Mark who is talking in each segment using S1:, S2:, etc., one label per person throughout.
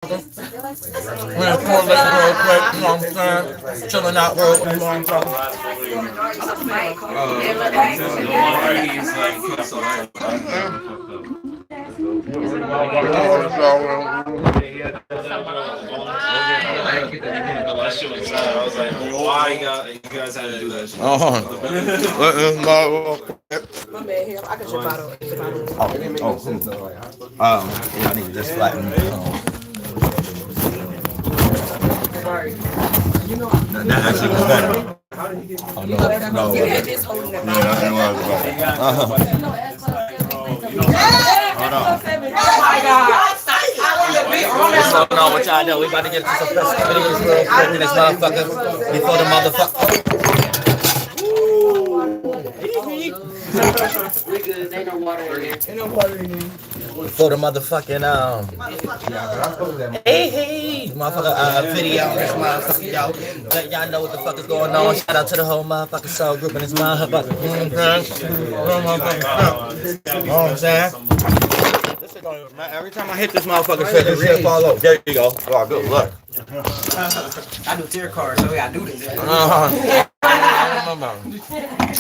S1: We're correlating real quick, you know what I'm saying? Chilling out real quick, you know what I'm talking
S2: I was like, why you guys had to do that shit?
S3: My man here, I can chip out of it.
S1: I need to just flatten that actually was better. Oh, no. Hold on. What's going on with y'all? Know we about to get to some festivities real quick in this motherfucker before the motherfucker.
S3: We good. Ain't no water in there. Ain't no water in there.
S1: For the motherfucking hey motherfucker video on this motherfucker yo. Let y'all know what the fuck is going on. Shout out to the whole motherfucking soul group in this motherfucker. You know what I'm saying? This shit don't even matter. Every time I hit this motherfucker shit, this shit fall over. There you go. Oh, good luck.
S3: I do tarot cards, so I do this.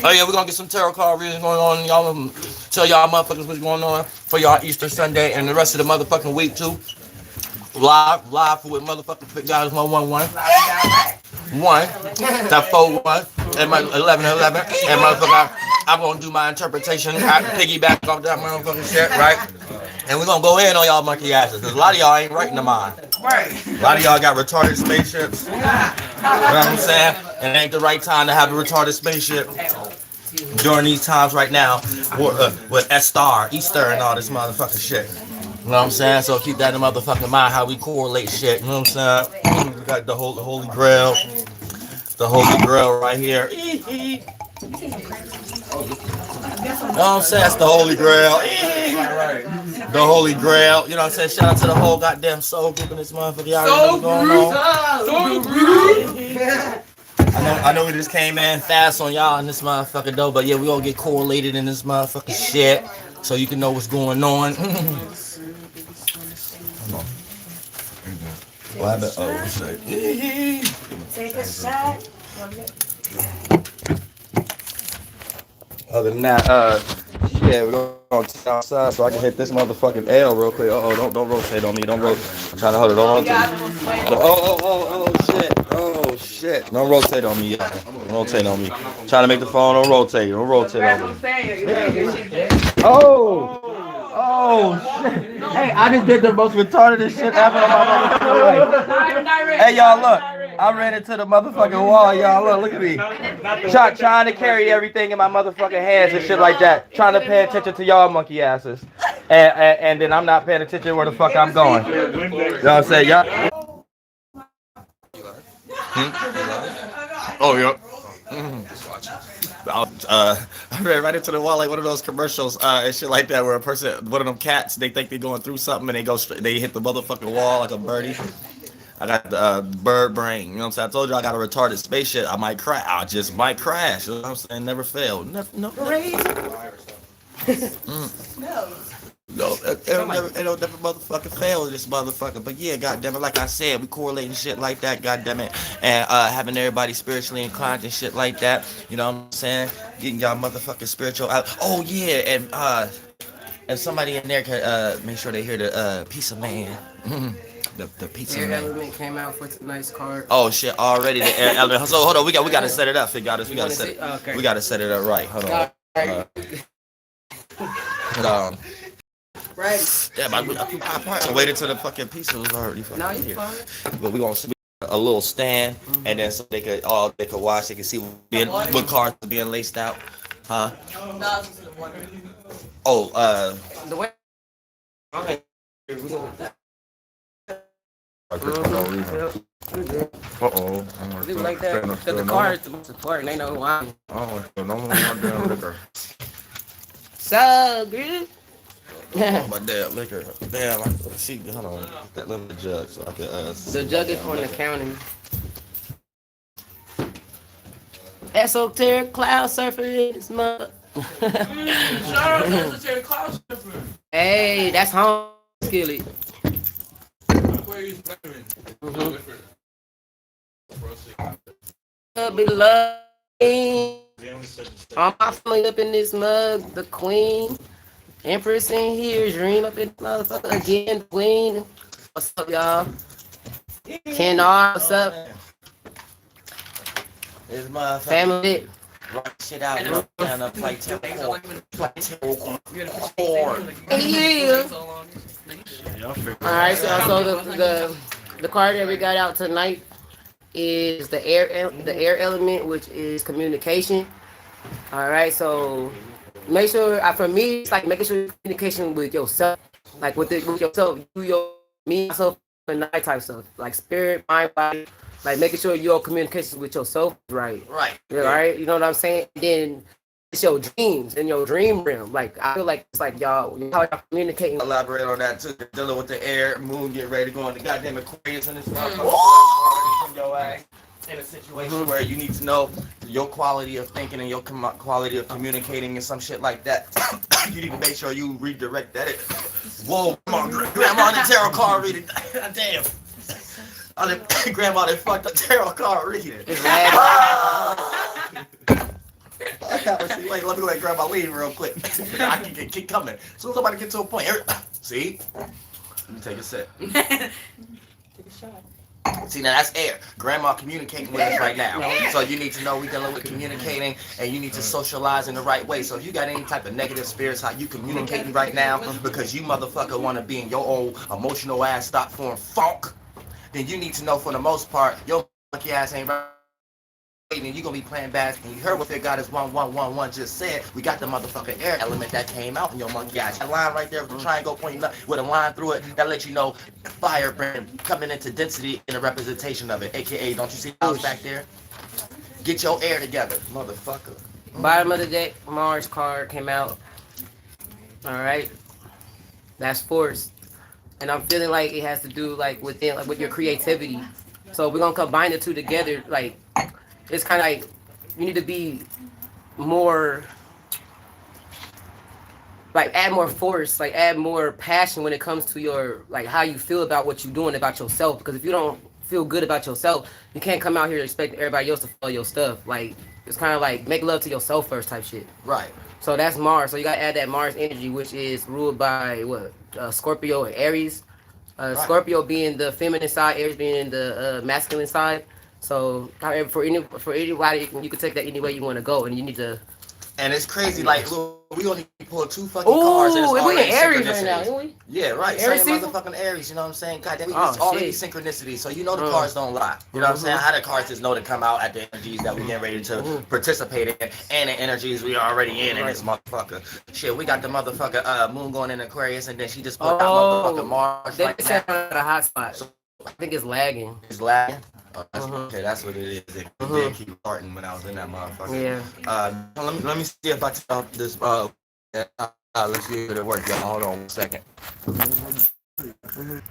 S1: Oh yeah, we're gonna get some tarot card readings going on. Y'all tell y'all motherfuckers what's going on for y'all Easter Sunday and the rest of the motherfucking week too. Live for with motherfucking Big Guys 111. That 41 and my 1111 and motherfucker. I'm gonna do my interpretation. I piggyback off that motherfucking shit, right? And we're gonna go in on y'all monkey asses. Cause a lot of y'all ain't writing them on. A lot of y'all got retarded spaceships. You know what I'm saying? And it ain't the right time to have a retarded spaceship during these times right now with Easter and all this motherfucking shit. You know what I'm saying? So keep that in the motherfucking mind how we correlate shit. You know what I'm saying? We got the Holy Grail. The Holy Grail right here. You know what I'm saying? That's the Holy Grail. The Holy Grail. You know what I'm saying? Shout out to the whole goddamn soul group in this motherfucker. Y'all know what's going on. I know we just came in fast on y'all in this motherfucker though, but yeah, we all get correlated in this motherfucking shit so you can know what's going on. What happened? Oh, shit.
S4: Take a shot.
S1: Other than that, yeah, we're gonna take outside so I can hit this motherfucking L real quick. Don't rotate on me. Don't rotate. I'm trying to hold it. Don't rotate. Oh, shit. Don't rotate on me. Don't rotate on me. Trying to make the phone. Don't rotate. Don't rotate on me. Oh, shit. Hey, I just did the most retarded shit ever on my motherfucking life. Hey, y'all, look. I ran into the motherfucking wall, y'all. Look at me. Trying to carry everything in my motherfucking hands and shit like that. Trying to pay attention to y'all monkey asses. And then I'm not paying attention where the fuck I'm going. You know what I'm saying? Y'all. Oh, yeah. I ran right into the wall like one of those commercials and shit like that where one of them cats, they think they're going through something and they hit the motherfucking wall like a birdie. I got the bird brain, you know what I'm saying? I told you I got a retarded spaceship. I might crash. I just might crash. You know what I'm saying? Never fail. No. No, it'll never motherfucking fail this motherfucker. But yeah, goddamn it, like I said, we correlating shit like that, goddamn it, and having everybody spiritually inclined and shit like that. You know what I'm saying? Getting y'all motherfucking spiritual out. Oh yeah, and somebody in there could make sure they hear the Piece of Man. The pizza
S3: Air element came out for tonight's card.
S1: Oh shit! Already the air element. So hold on, we got to set it up. We got to set it. Okay. We got to set it up right. Hold on.
S3: Right.
S1: Damn, I waited till the fucking pizza was already fucking here.
S3: Fine.
S1: But we gonna a little stand, and then so they could watch. They can see what cards are being laced out, huh? Oh,
S3: the way. Okay.
S1: Uh-oh.
S3: Leave it like that. Because the cards the most important. They know who I am.
S1: Oh, no more my damn liquor.
S3: So good.
S1: Oh, my damn liquor. Damn, hold on. That little jug so I can
S3: the jug is for the accounting. Esoteric cloud surfer is mother.
S2: Shout out to Esoteric Cloud Surfer.
S3: Hey, that's home skillet. Beloved. All my family up in this mug. The Queen. Empress in here. Dream up in this motherfucker again. Queen. What's up, y'all? Ken R, what's up?
S1: This motherfucker.
S3: Family.
S1: Rock shit out. And a play tempo.
S3: Yeah. Alright, so the card that we got out tonight is the air element, which is communication. Alright, so make sure for me it's like making sure you're communication with yourself. Like with yourself, me, myself, and night type stuff. Like spirit, mind, body. Like making sure your communication with yourself is right.
S1: Right.
S3: Yeah, right? You know what I'm saying? Then it's your dreams in your dream realm. Like I feel like it's like y'all communicating.
S1: Elaborate on that too. Dealing with the air, moon, getting ready to go on the goddamn Aquarius in this motherfucker. Your ass in a situation where you need to know your quality of thinking and your quality of communicating and some shit like that. You need to make sure you redirect that. Whoa, come on, grandma on the tarot card reading. Damn. Grandma that fucked up tarot card reading. Wait, let me let grandma leave real quick. I can keep coming. As soon as somebody get to a point, see? Let me take a sip. Take a shot. See, now that's air. Grandma communicating with us right now. So you need to know we dealing with communicating and you need to socialize in the right way. So if you got any type of negative spirits, how you communicating right now because you motherfucker want to be in your own emotional ass stop form funk, then you need to know for the most part, your monkey ass ain't right. And you're gonna be playing bad. And you heard what their God is 1111 just said. We got the motherfucking air element that came out in your monkey ass. That line right there with the triangle pointing up with a line through it that lets you know fire brand coming into density in a representation of it. AKA, don't you see the house back there? Get your air together, motherfucker.
S3: Bottom of the deck, Mars card came out. Alright. That's force. And I'm feeling like it has to do like with your creativity. So we're gonna combine the two together. Like it's kind of like you need to be more like add more force, like add more passion when it comes to your like how you feel about what you're doing about yourself. Because if you don't feel good about yourself, you can't come out here and expect everybody else to follow your stuff. Like it's kind of like make love to yourself first type shit.
S1: Right.
S3: So that's Mars. So you gotta add that Mars energy, which is ruled by what Scorpio and Aries. Right. Scorpio being the feminine side, Aries being the masculine side. So, however, for anybody, you can take that any way you want to go, and you need to.
S1: And it's crazy, like, look, we only pull 2 fucking cards. And it's
S3: we in Aries right now, ain't we?
S1: Yeah, right.
S3: Aries
S1: Same motherfucking Aries, you know what I'm saying? God damn, it's already synchronicity, so you know the cards don't lie. You know what I'm saying? How the cards just know to come out at the energies that we getting ready to participate in, and the energies we already in this motherfucker. Shit, we got the motherfucker Moon going in Aquarius, and then she just put that motherfucking Mars
S3: they
S1: right
S3: said a hot spot. So, I think it's lagging.
S1: It's lagging? Oh, okay, that's what it is. It did keep starting when I was in that motherfucker.
S3: Yeah.
S1: Let me see if I tell this. Let's see if it works. Hold on 1 second.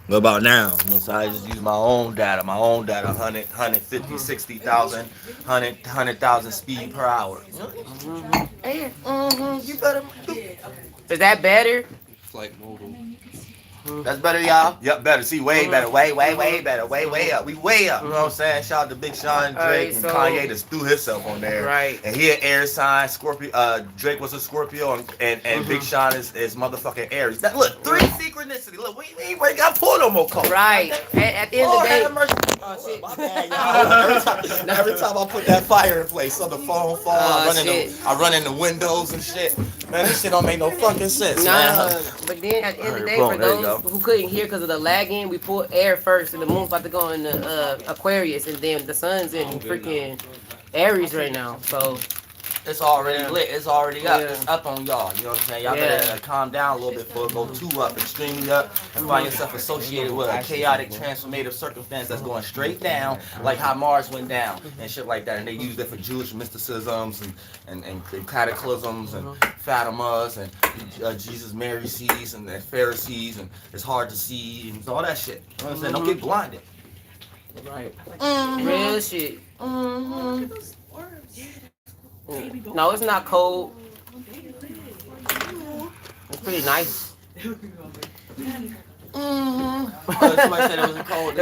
S1: What about now? So I just use my own data. 150, 60,000, 100,000 speed per hour. You better.
S3: Is that better?
S2: Flight modal.
S1: That's better, y'all. Yep, better. See, way better. Way better. Way up. We way up. You know what I'm saying? Shout out to Big Sean, Drake, and Kanye just threw himself on there.
S3: Right.
S1: And he an air sign. Scorpio. Drake was a Scorpio, and Big Sean is motherfucking Aries. That, look, 3 synchronicity. Look, we ain't got to pull no more cards.
S3: Right. At the end of the day.
S1: Oh, shit. My bad, y'all. Every time I put that fire in place, on the phone fall, I run in the windows and shit. Man, this shit don't make no fucking sense, man.
S3: But then at the end of the day, for those who couldn't hear because of the lagging, we pulled air first, and the moon's about to go in the Aquarius, and then the sun's in freaking Aries right now. So
S1: it's already lit. It's already up. It's up on y'all. You know what I'm saying? Y'all better calm down a little bit before it go too up, extremely up, and find yourself associated with a chaotic, transformative circumstance that's going straight down, like how Mars went down and shit like that. And they use it for Jewish mysticisms and cataclysms and Fatimas and Jesus, Mary sees and the Pharisees, and it's hard to see and all that shit. You know what I'm saying? Don't get blinded.
S3: Right. Real shit. No, it's not cold. It's pretty nice.
S1: Somebody said it was cold.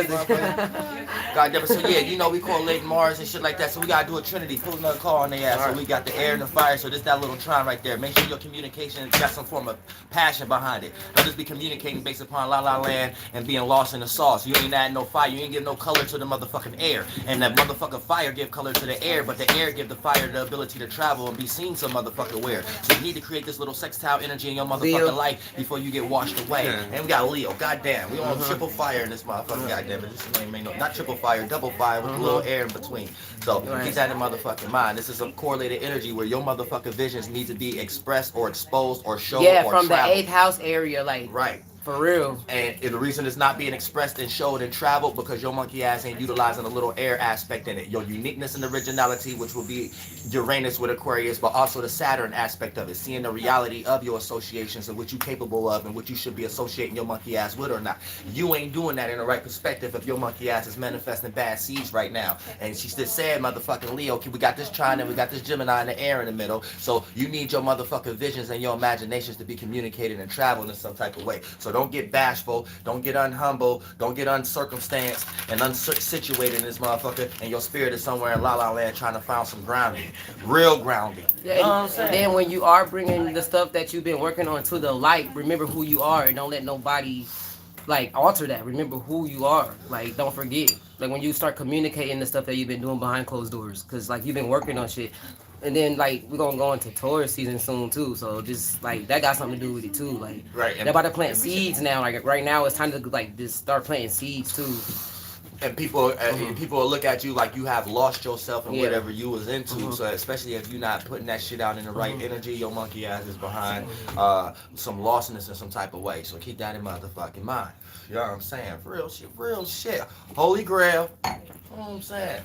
S1: God damn it. So yeah, you know we correlate Mars and shit like that. So we gotta do a Trinity, pull another car on their ass. So we got the air and the fire. So this that little trine right there. Make sure your communication got some form of passion behind it. Don't just be communicating based upon la la land and being lost in the sauce. You ain't adding no fire. You ain't give no color to the motherfucking air. And that motherfucking fire give color to the air, but the air give the fire the ability to travel and be seen some motherfucking where. So you need to create this little sextile energy in your motherfucking life before you get washed away. And we got Leo. Goddamn, we on triple fire in this motherfucker. Goddamn it, this ain't no, not triple fire, double fire with a little air in between. So keep that in motherfucking mind. This is a correlated energy where your motherfucking visions need to be expressed or exposed or shown or
S3: from
S1: traveled.
S3: the 8th house area, like
S1: right.
S3: For real.
S1: And the reason it's not being expressed and showed and traveled because your monkey ass ain't utilizing a little air aspect in it. Your uniqueness and originality, which will be Uranus with Aquarius, but also the Saturn aspect of it. Seeing the reality of your associations and what you're capable of and what you should be associating your monkey ass with or not. You ain't doing that in the right perspective if your monkey ass is manifesting bad seeds right now. And she just said, motherfucking Leo, okay, we got this Trine and we got this Gemini in the air in the middle. So you need your motherfucking visions and your imaginations to be communicated and traveled in some type of way. So don't get bashful, don't get unhumble, don't get uncircumstanced and unsituated in this motherfucker, and your spirit is somewhere in La La Land trying to find some grounding, real grounding.
S3: Yeah, you know what I'm saying? Then when you are bringing the stuff that you've been working on to the light, remember who you are and don't let nobody like alter that. Remember who you are. Like don't forget. Like when you start communicating the stuff that you've been doing behind closed doors, because like you've been working on shit. And then like we're gonna go into Taurus season soon too, so just like that got something to do with it too. Like they're about to plant seeds now. Like right now, it's time to like just start planting seeds too.
S1: And people will look at you like you have lost yourself in whatever you was into. So especially if you're not putting that shit out in the right energy, your monkey ass is behind some lostness in some type of way. So keep that in motherfucking mind. You know what I'm saying? Real shit, real shit. Holy Grail. You know what I'm saying?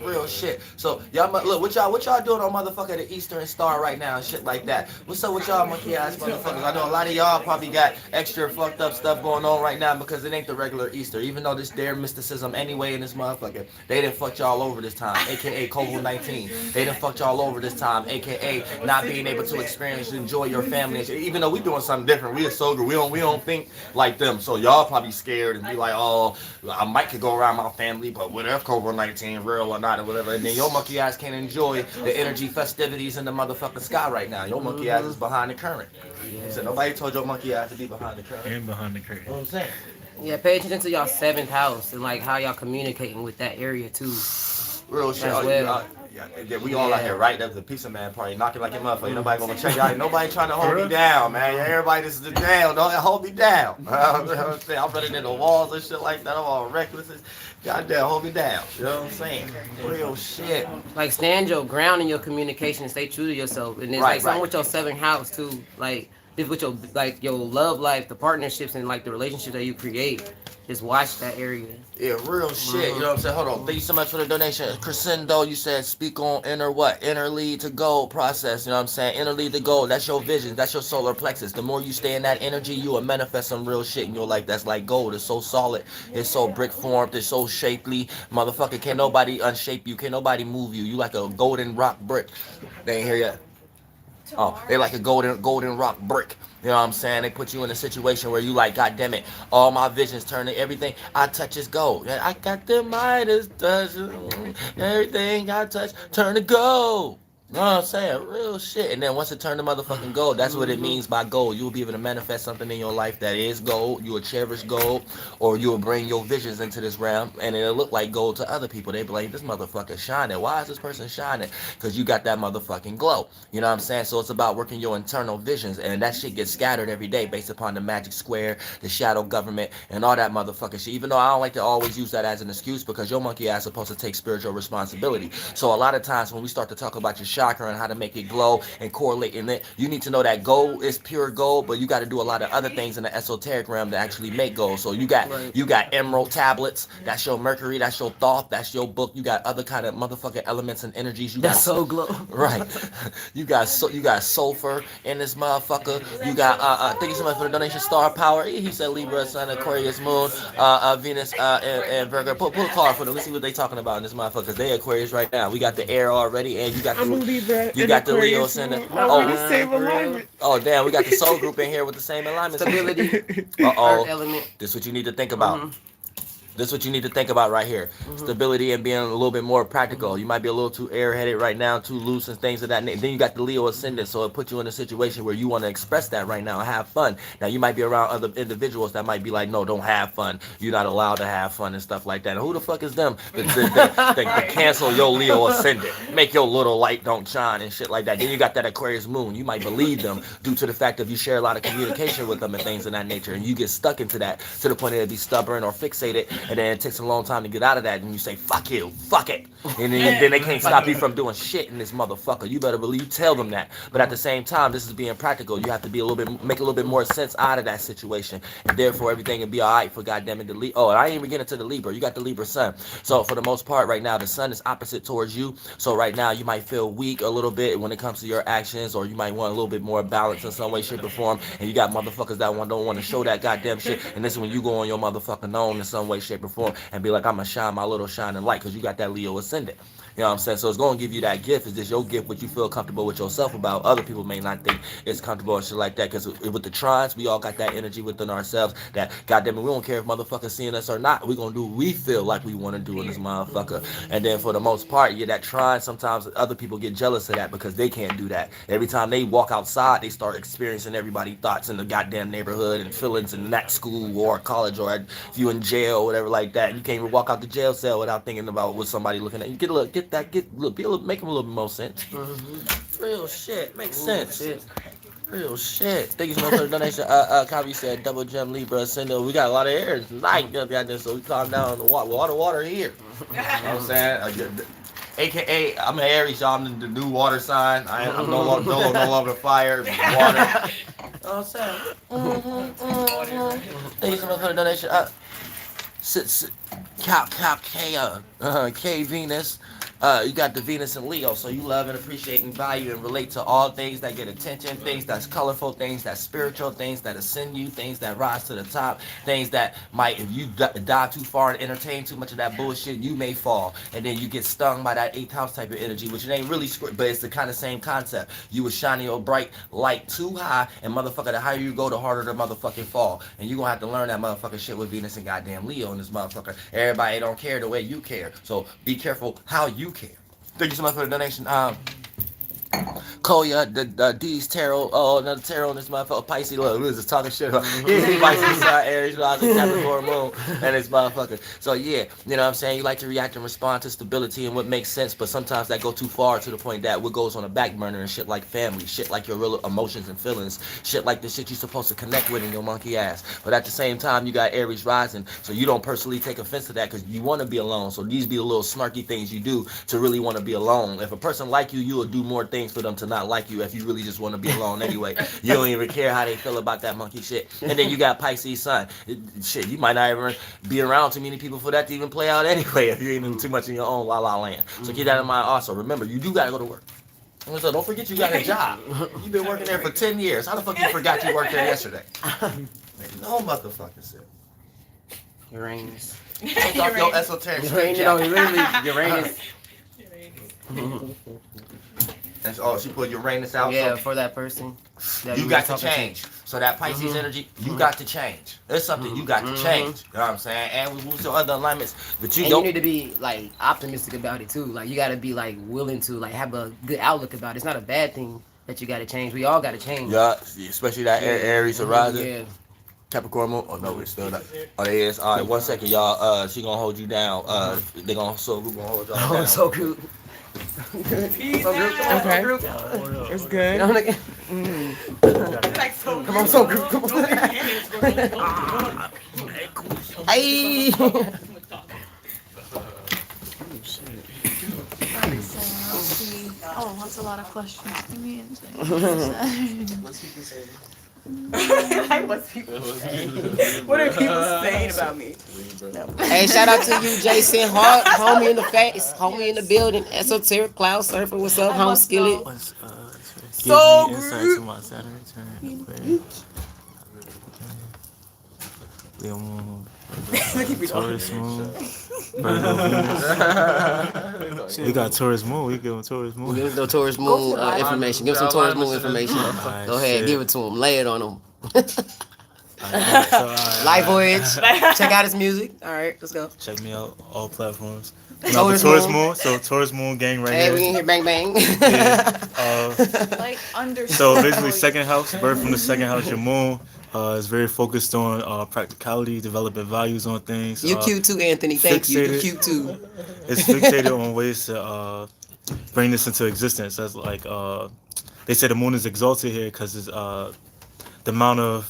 S1: Real shit. So y'all look what y'all doing on motherfucker the Eastern Star right now and shit like that. What's up with y'all monkey ass motherfuckers? I know a lot of y'all probably got extra fucked up stuff going on right now because it ain't the regular Easter. Even though this their mysticism anyway in this motherfucker, they done fucked y'all over this time, aka COVID-19. They done fucked y'all over this time, aka not being able to experience and enjoy your family and shit. Even though we doing something different, we are so good. We don't think like them. So y'all probably scared and be like, oh, I might could go around my family, but what if COVID-19 real or not or whatever, and then your monkey ass can't enjoy the energy festivities in the motherfucking sky right now. Your monkey ass is behind the current. So nobody told your monkey ass to be behind the current.
S4: And behind the curtain.
S1: You know what I'm saying?
S3: Yeah, pay attention to y'all 7th house and like how y'all communicating with that area too.
S1: Real shit. Yeah, we all out here, right? That's the pizza man party, knocking like a motherfucker. Nobody gonna check y'all. Nobody trying to hold me down, man. Everybody, this is the down. Don't hold me down. I'm running into walls and shit like that. I'm all reckless. Goddamn, hold me down. You know what I'm saying? Real shit.
S3: Like stand your ground in your communication and stay true to yourself. And it's like something with your 7th house too. Like this with your like your love life, the partnerships and like the relationships that you create. Just watch that area.
S1: Yeah, real shit. You know what I'm saying? Hold on. Thank you so much for the donation. Crescendo, you said speak on inner what? Inner lead to goal process. You know what I'm saying? Inner lead to goal. That's your vision. That's your solar plexus. The more you stay in that energy, you will manifest some real shit in your life. That's like gold. It's so solid. It's so brick formed. It's so shapely. Motherfucker, can't nobody unshape you. Can't nobody move you. You like a golden rock brick. They ain't here yet. Oh, they like a golden rock brick. You know what I'm saying? They put you in a situation where you like, God damn it, all my visions turn to everything I touch is gold. I got the Midas touch. Everything I touch turn to gold. You know what I'm saying? Real shit. And then once it turned to motherfucking gold, that's what it means by gold. You'll be able to manifest something in your life that is gold. You will cherish gold, or you will bring your visions into this realm, and it'll look like gold to other people. They be like, this motherfucker shining. Why is this person shining? Because you got that motherfucking glow. You know what I'm saying? So it's about working your internal visions, and that shit gets scattered every day based upon the magic square, the shadow government, and all that motherfucking shit. Even though I don't like to always use that as an excuse, because your monkey ass is supposed to take spiritual responsibility. So a lot of times when we start to talk about your chakra and how to make it glow and correlate in it, you need to know that gold is pure gold, but you got to do a lot of other things in the esoteric realm to actually make gold. So you got emerald tablets, that's your mercury, that's your thought, that's your book. You got other kind of motherfucking elements and energies. You got
S3: so glow.
S1: Right. You got sulfur in this motherfucker. You got thank you so much for the donation. Star power. He said Libra, Sun, Aquarius, Moon, Venus, and Virgo. Pull a card for them. Let's see what they talking about in this motherfucker. They Aquarius right now. We got the air already, and you got the
S4: Libra.
S1: You got the Leo ascendant.
S4: Oh, the same alignment.
S1: Oh damn, we got the soul group in here with the same alignment.
S3: Stability. Earth element.
S1: This is what you need to think about. This is what you need to think about right here. Stability and being a little bit more practical. You might be a little too airheaded right now, too loose and things of that nature. Then you got the Leo ascendant, so it puts you in a situation where you want to express that right now and have fun. Now you might be around other individuals that might be like, no, don't have fun. You're not allowed to have fun and stuff like that. And who the fuck is them to cancel your Leo ascendant? Make your little light don't shine and shit like that. Then you got that Aquarius moon. You might believe them due to the fact that you share a lot of communication with them and things of that nature. And you get stuck into that to the point that it be stubborn or fixated. And then it takes a long time to get out of that, and you say, fuck you, fuck it. And then they can't stop you from doing shit in this motherfucker. You better believe, tell them that. But at the same time, this is being practical. You have to be a little bit, make a little bit more sense out of that situation. And therefore, everything will be all right for goddamn it. Oh, and I ain't even getting to the Libra. You got the Libra sun. So for the most part right now, the sun is opposite towards you. So right now, you might feel weak a little bit when it comes to your actions, or you might want a little bit more balance in some way, shape, or form. And you got motherfuckers that don't want to show that goddamn shit. And this is when you go on your motherfucking own in some way, shape, or form and be like, I'm gonna shine my little shining light, because you got that Leo ascendant. You know what I'm saying? So it's going to give you that gift. Is this your gift, what you feel comfortable with yourself about? Other people may not think it's comfortable and shit like that, because with the trines, we all got that energy within ourselves that, goddamn it, we don't care if motherfuckers seeing us or not. We're going to do what we feel like we want to do in this motherfucker. And then for the most part, yeah, that trine, sometimes other people get jealous of that because they can't do that. Every time they walk outside, they start experiencing everybody's thoughts in the goddamn neighborhood and feelings in that school or college, or if you in jail or whatever like that. You can't even walk out the jail cell without thinking about what somebody looking at. You make them a little bit more sense. Real shit, makes sense. Real shit. Thank you so much for the donation. Copy said double gem Libra ascendant. We got a lot of air tonight, so we calm down the water here. You know what I'm saying? AKA, I'm an Aries, y'all. I'm the new water sign. I'm no longer the fire, water. You know what I'm saying? Thank you so much for the donation. K Venus. You got the Venus and Leo, so you love and appreciate and value and relate to all things that get attention, things that's colorful, things that's spiritual, things that ascend you, things that rise to the top, things that might, if you dive too far and entertain too much of that bullshit, you may fall, and then you get stung by that 8th house type of energy, which it ain't really, but it's the kind of same concept. You was shining your bright light too high, and motherfucker, the higher you go, the harder the motherfucking fall, and you gonna have to learn that motherfucking shit with Venus and goddamn Leo in this motherfucker. Everybody don't care the way you care, so be careful how you care. Thank you so much for the donation. Koya, the D's tarot, another tarot in this motherfucker. Pisces, look, Liz is talking shit about Pisces, Aries, rising, Capricorn, moon, and this motherfucker. So yeah, you know what I'm saying? You like to react and respond to stability and what makes sense, but sometimes that go too far to the point that what goes on the back burner and shit like family, shit like your real emotions and feelings, shit like the shit you're supposed to connect with in your monkey ass. But at the same time, you got Aries rising, so you don't personally take offense to that because you want to be alone. So these be the little snarky things you do to really want to be alone. If a person like you, you will do more things for them to not like you if you really just want to be alone anyway. You don't even care how they feel about that monkey shit. And then you got Pisces sun. Shit, you might not even be around too many people for that to even play out anyway if you're even too much in your own la land. So keep that in mind also. Remember, you do got to go to work. So don't forget you got a job. You've been working there for 10 years. How the fuck you forgot you worked there yesterday? No motherfucking shit.
S3: Uranus.
S1: Take off your esoteric shit.
S3: Uranus.
S1: And she put Uranus out.
S3: Yeah, so for that person.
S1: You got to change. So that Pisces energy, you got to change. There's something you got to change. You know what I'm saying? And we move to other alignments. But you
S3: need to be like optimistic about it too. Like you got to be like willing to like have a good outlook about it. It's not a bad thing that you got to change. We all got to change.
S1: Yeah, especially that Aries horizon.
S3: Yeah.
S1: Capricorn moon. Oh no, it's still not. Oh, it is. All right, 1 second, y'all. She gonna hold you down. They gonna gonna hold y'all down.
S3: So good.
S4: Okay. It's good.
S3: Come on, so good. Come on. Hey.
S5: Oh, that's a lot of questions to me.
S4: What are people saying about me?
S3: Hey, shout out to you, Jason Hart, homie in the face, homie in the building, esoteric cloud surfer. What's up, home skillet?
S4: So
S6: insight to my Saturn return. think I'm
S4: Look at
S6: Taurus moon. Virgo, Venus. We got Taurus moon. We give him Taurus moon.
S3: Give him the Taurus Moon information. Give him some Taurus Moon information.
S6: Alright,
S3: Go ahead,
S6: shit.
S3: give it to him. Lay it on him.
S6: Alright, so, alright,
S3: Life
S6: alright.
S3: Voyage. Check out his music. All right, let's go.
S6: Check me out all platforms.
S3: Taurus
S6: Taurus
S3: Moon.
S6: moon. So Taurus moon gang right
S3: Hey, we
S6: here.
S3: in here, bang bang.
S6: Yeah.
S5: Like under.
S6: So basically, second house, birth from the second house, your moon is very focused on practicality, developing values on things.
S3: You cute too, Anthony. Thank you. You
S6: fixated.
S3: cute too.
S6: It's fixated on ways to bring this into existence. That's like they say the moon is exalted here because it's the amount of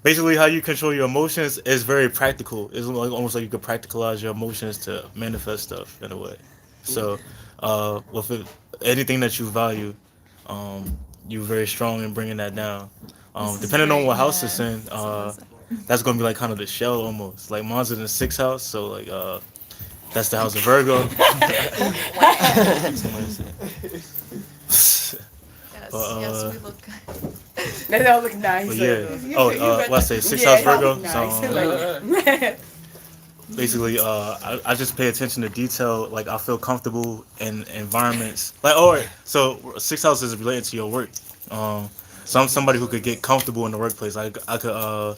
S6: basically how you control your emotions is very practical. It's like, almost like you could practicalize your emotions to manifest stuff in a way. So with anything that you value, you're very strong in bringing that down. Depending on what house it's in, that's gonna be like kind of the shell almost. Like mine's in the sixth house, so like that's the house of Virgo.
S5: Yes,
S6: But,
S5: yes, we look good.
S4: They don't look nice.
S6: But yeah. What I say, sixth house Virgo. So basically, I just pay attention to detail. Like I feel comfortable in environments. Like so sixth house is related to your work. So I'm somebody who could get comfortable in the workplace. I could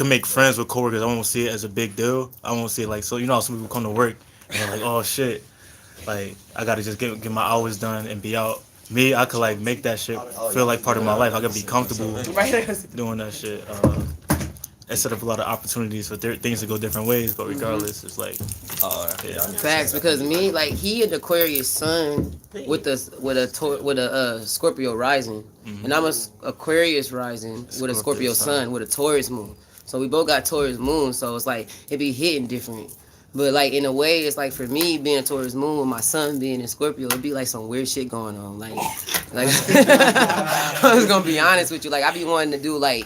S6: make friends with coworkers. I won't see it as a big deal. I won't see it like, so you know how some people come to work and they're like, oh shit, like I gotta just get my hours done and be out. Me, I could like make that shit feel like part of my life. I could be comfortable doing that shit. Instead of a lot of opportunities for things to go different ways, but regardless, it's like
S3: Facts, because me, like he an Aquarius sun with a Scorpio rising, and I'm a Aquarius rising with a Scorpio sun with a Taurus moon. So we both got Taurus moon, so it's like it be hitting different. But like in a way, it's like for me being Taurus moon with my son being in Scorpio, it'd be like some weird shit going on. Like I was gonna be honest with you, like I be wanting to do like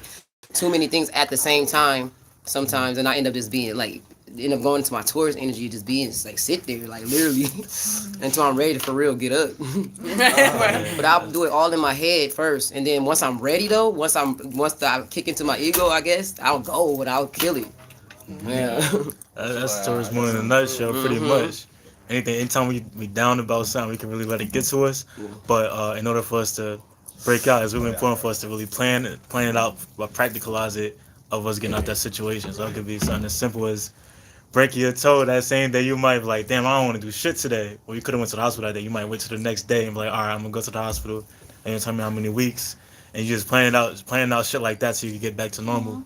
S3: too many things at the same time sometimes, and I end up just being like end up going to my Taurus energy, just being just like sit there like literally until I'm ready to for real get up. But I'll do it all in my head first, and then once I'm ready though, once I kick into my ego, I guess I'll go, but I'll kill it. Yeah.
S6: That's Taurus moon in a nutshell, pretty much. Anytime we down about something, we can really let it get to us. But in order for us to break out, it's really important for us to really plan it out, but practicalize it of us getting out that situation. So it could be something as simple as breaking your toe that same day. You might be like, damn, I don't want to do shit today. Well, you could have went to the hospital that day. You might wait till the next day and be like, all right, I'm gonna go to the hospital. And you tell me how many weeks, and you just planning out shit like that so you can get back to normal.